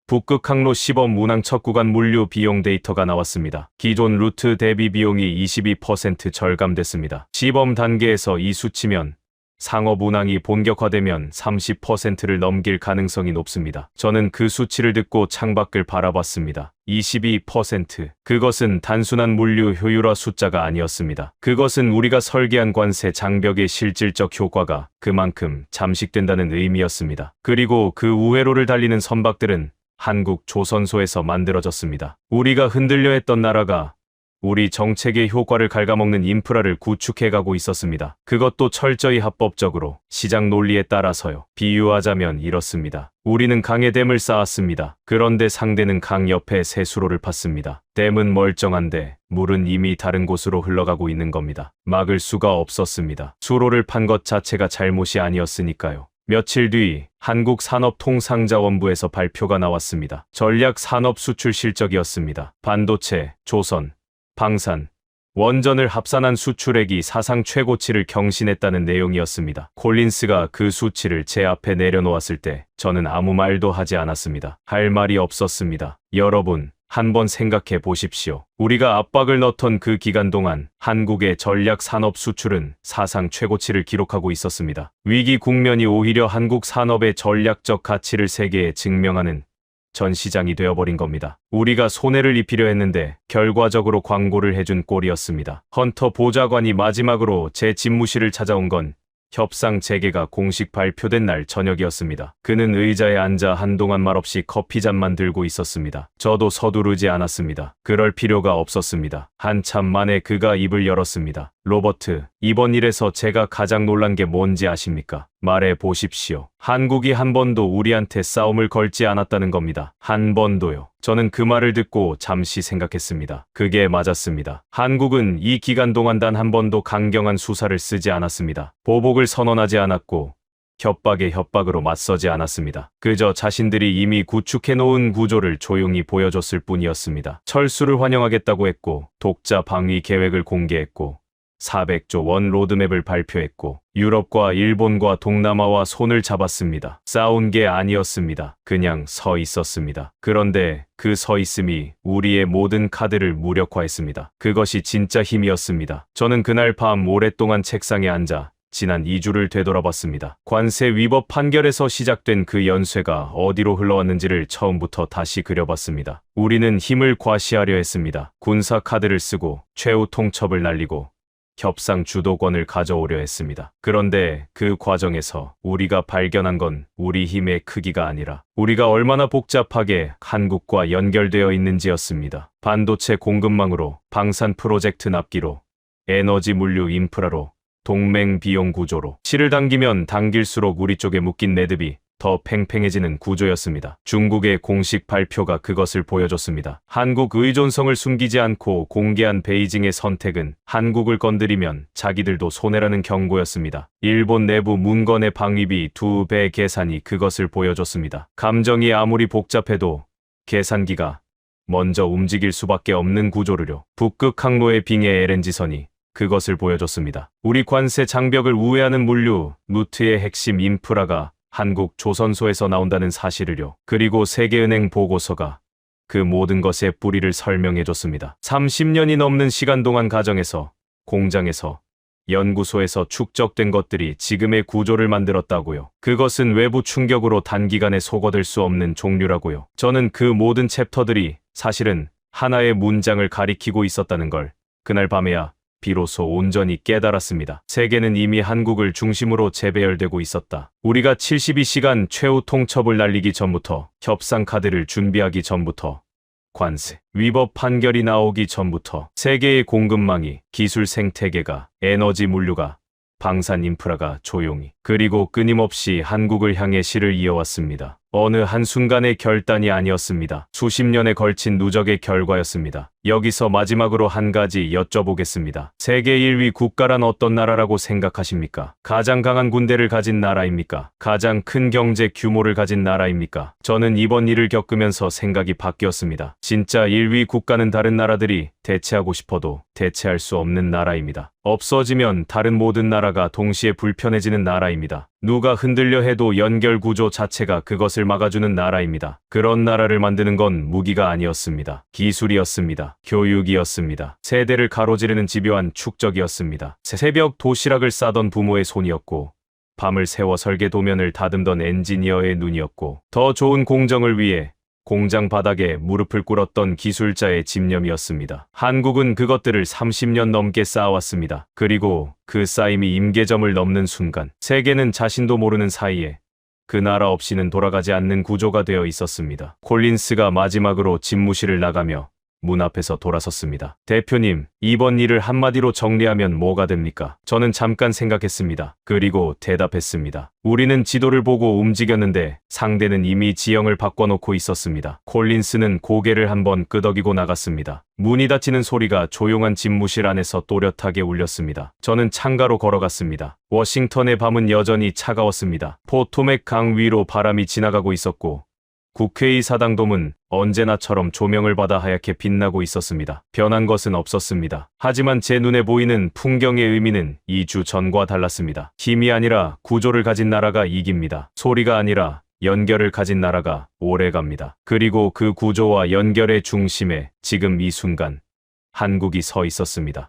북극 항로 시범 운항 첫 구간 물류 비용 데이터가 나왔습니다. 기존 루트 대비 비용이 22% 절감됐습니다. 시범 단계에서 이 수치면 상업 운항이 본격화되면 30%를 넘길 가능성이 높습니다. 저는 그 수치를 듣고 창밖을 바라봤습니다. 22%. 그것은 단순한 물류 효율화 숫자가 아니었습니다. 그것은 우리가 설계한 관세 장벽의 실질적 효과가 그만큼 잠식된다는 의미였습니다. 그리고 그 우회로를 달리는 선박들은 한국 조선소에서 만들어졌습니다. 우리가 흔들려 했던 나라가 우리 정책의 효과를 갉아먹는 인프라를 구축해가고 있었습니다. 그것도 철저히 합법적으로 시장 논리에 따라서요. 비유하자면 이렇습니다. 우리는 강에 댐을 쌓았습니다. 그런데 상대는 강 옆에 세수로를 팠습니다. 댐은 멀쩡한데 물은 이미 다른 곳으로 흘러가고 있는 겁니다. 막을 수가 없었습니다. 수로를 판 것 자체가 잘못이 아니었으니까요. 며칠 뒤 한국산업통상자원부에서 발표가 나왔습니다. 전략 산업 수출 실적이었습니다. 반도체, 조선, 방산, 원전을 합산한 수출액이 사상 최고치를 경신했다는 내용이었습니다. 콜린스가 그 수치를 제 앞에 내려놓았을 때 저는 아무 말도 하지 않았습니다. 할 말이 없었습니다. 여러분, 한번 생각해 보십시오. 우리가 압박을 넣던 그 기간 동안 한국의 전략 산업 수출은 사상 최고치를 기록하고 있었습니다. 위기 국면이 오히려 한국 산업의 전략적 가치를 세계에 증명하는 전 시장이 되어버린 겁니다. 우리가 손해를 입히려 했는데 결과적으로 광고를 해준 꼴이었습니다. 헌터 보좌관이 마지막으로 제 집무실을 찾아온 건 협상 재개가 공식 발표된 날 저녁이었습니다. 그는 의자에 앉아 한동안 말없이 커피잔만 들고 있었습니다. 저도 서두르지 않았습니다. 그럴 필요가 없었습니다. 한참 만에 그가 입을 열었습니다. 로버트, 이번 일에서 제가 가장 놀란 게 뭔지 아십니까? 말해 보십시오. 한국이 한 번도 우리한테 싸움을 걸지 않았다는 겁니다. 한 번도요. 저는 그 말을 듣고 잠시 생각했습니다. 그게 맞았습니다. 한국은 이 기간 동안 단 한 번도 강경한 수사를 쓰지 않았습니다. 보복을 선언하지 않았고 협박에 협박으로 맞서지 않았습니다. 그저 자신들이 이미 구축해놓은 구조를 조용히 보여줬을 뿐이었습니다. 철수를 환영하겠다고 했고 독자 방위 계획을 공개했고 400조 원 로드맵을 발표했고 유럽과 일본과 동남아와 손을 잡았습니다. 싸운 게 아니었습니다. 그냥 서 있었습니다. 그런데 그 서 있음이 우리의 모든 카드를 무력화했습니다. 그것이 진짜 힘이었습니다. 저는 그날 밤 오랫동안 책상에 앉아 지난 2주를 되돌아봤습니다. 관세 위법 판결에서 시작된 그 연쇄가 어디로 흘러왔는지를 처음부터 다시 그려봤습니다. 우리는 힘을 과시하려 했습니다. 군사 카드를 쓰고 최후 통첩을 날리고 협상 주도권을 가져오려 했습니다. 그런데 그 과정에서 우리가 발견한 건 우리 힘의 크기가 아니라 우리가 얼마나 복잡하게 한국과 연결되어 있는지였습니다. 반도체 공급망으로, 방산 프로젝트 납기로, 에너지 물류 인프라로, 동맹 비용 구조로. 실을 당기면 당길수록 우리 쪽에 묶인 매듭이 더 팽팽해지는 구조였습니다. 중국의 공식 발표가 그것을 보여줬습니다. 한국 의존성을 숨기지 않고 공개한 베이징의 선택은 한국을 건드리면 자기들도 손해라는 경고였습니다. 일본 내부 문건의 방위비 2배 계산이 그것을 보여줬습니다. 감정이 아무리 복잡해도 계산기가 먼저 움직일 수밖에 없는 구조를요. 북극 항로의 빙의 LNG선이 그것을 보여줬습니다. 우리 관세 장벽을 우회하는 물류, 루트의 핵심 인프라가 한국 조선소에서 나온다는 사실을요. 그리고 세계은행 보고서가 그 모든 것의 뿌리를 설명해줬습니다. 30년이 넘는 시간 동안 가정에서, 공장에서, 연구소에서 축적된 것들이 지금의 구조를 만들었다고요. 그것은 외부 충격으로 단기간에 속어들 수 없는 종류라고요. 저는 그 모든 챕터들이 사실은 하나의 문장을 가리키고 있었다는 걸 그날 밤에야 비로소 온전히 깨달았습니다. 세계는 이미 한국을 중심으로 재배열되고 있었다. 우리가 72시간 최후 통첩을 날리기 전부터, 협상 카드를 준비하기 전부터, 관세, 위법 판결이 나오기 전부터 세계의 공급망이, 기술 생태계가, 에너지 물류가, 방산 인프라가 조용히 그리고 끊임없이 한국을 향해 시를 이어왔습니다. 어느 한순간의 결단이 아니었습니다. 수십 년에 걸친 누적의 결과였습니다. 여기서 마지막으로 한 가지 여쭤보겠습니다. 세계 1위 국가란 어떤 나라라고 생각하십니까? 가장 강한 군대를 가진 나라입니까? 가장 큰 경제 규모를 가진 나라입니까? 저는 이번 일을 겪으면서 생각이 바뀌었습니다. 진짜 1위 국가는 다른 나라들이 대체하고 싶어도 대체할 수 없는 나라입니다. 없어지면 다른 모든 나라가 동시에 불편해지는 나라입니다. 누가 흔들려 해도 연결 구조 자체가 그것을 막아주는 나라입니다. 그런 나라를 만드는 건 무기가 아니었습니다. 기술이었습니다. 교육이었습니다. 세대를 가로지르는 집요한 축적이었습니다. 새벽 도시락을 싸던 부모의 손이었고, 밤을 새워 설계 도면을 다듬던 엔지니어의 눈이었고, 더 좋은 공정을 위해 공장 바닥에 무릎을 꿇었던 기술자의 집념이었습니다. 한국은 그것들을 30년 넘게 쌓아왔습니다. 그리고 그 쌓임이 임계점을 넘는 순간, 세계는 자신도 모르는 사이에 그 나라 없이는 돌아가지 않는 구조가 되어 있었습니다. 콜린스가 마지막으로 집무실을 나가며 문 앞에서 돌아섰습니다. 대표님, 이번 일을 한마디로 정리하면 뭐가 됩니까? 저는 잠깐 생각했습니다. 그리고 대답했습니다. 우리는 지도를 보고 움직였는데 상대는 이미 지형을 바꿔놓고 있었습니다. 콜린스는 고개를 한번 끄덕이고 나갔습니다. 문이 닫히는 소리가 조용한 집무실 안에서 또렷하게 울렸습니다. 저는 창가로 걸어갔습니다. 워싱턴의 밤은 여전히 차가웠습니다. 포토맥 강 위로 바람이 지나가고 있었고, 국회의 사당돔은 언제나처럼 조명을 받아 하얗게 빛나고 있었습니다. 변한 것은 없었습니다. 하지만 제 눈에 보이는 풍경의 의미는 2주 전과 달랐습니다. 힘이 아니라 구조를 가진 나라가 이깁니다. 소리가 아니라 연결을 가진 나라가 오래갑니다. 그리고 그 구조와 연결의 중심에 지금 이 순간 한국이 서 있었습니다.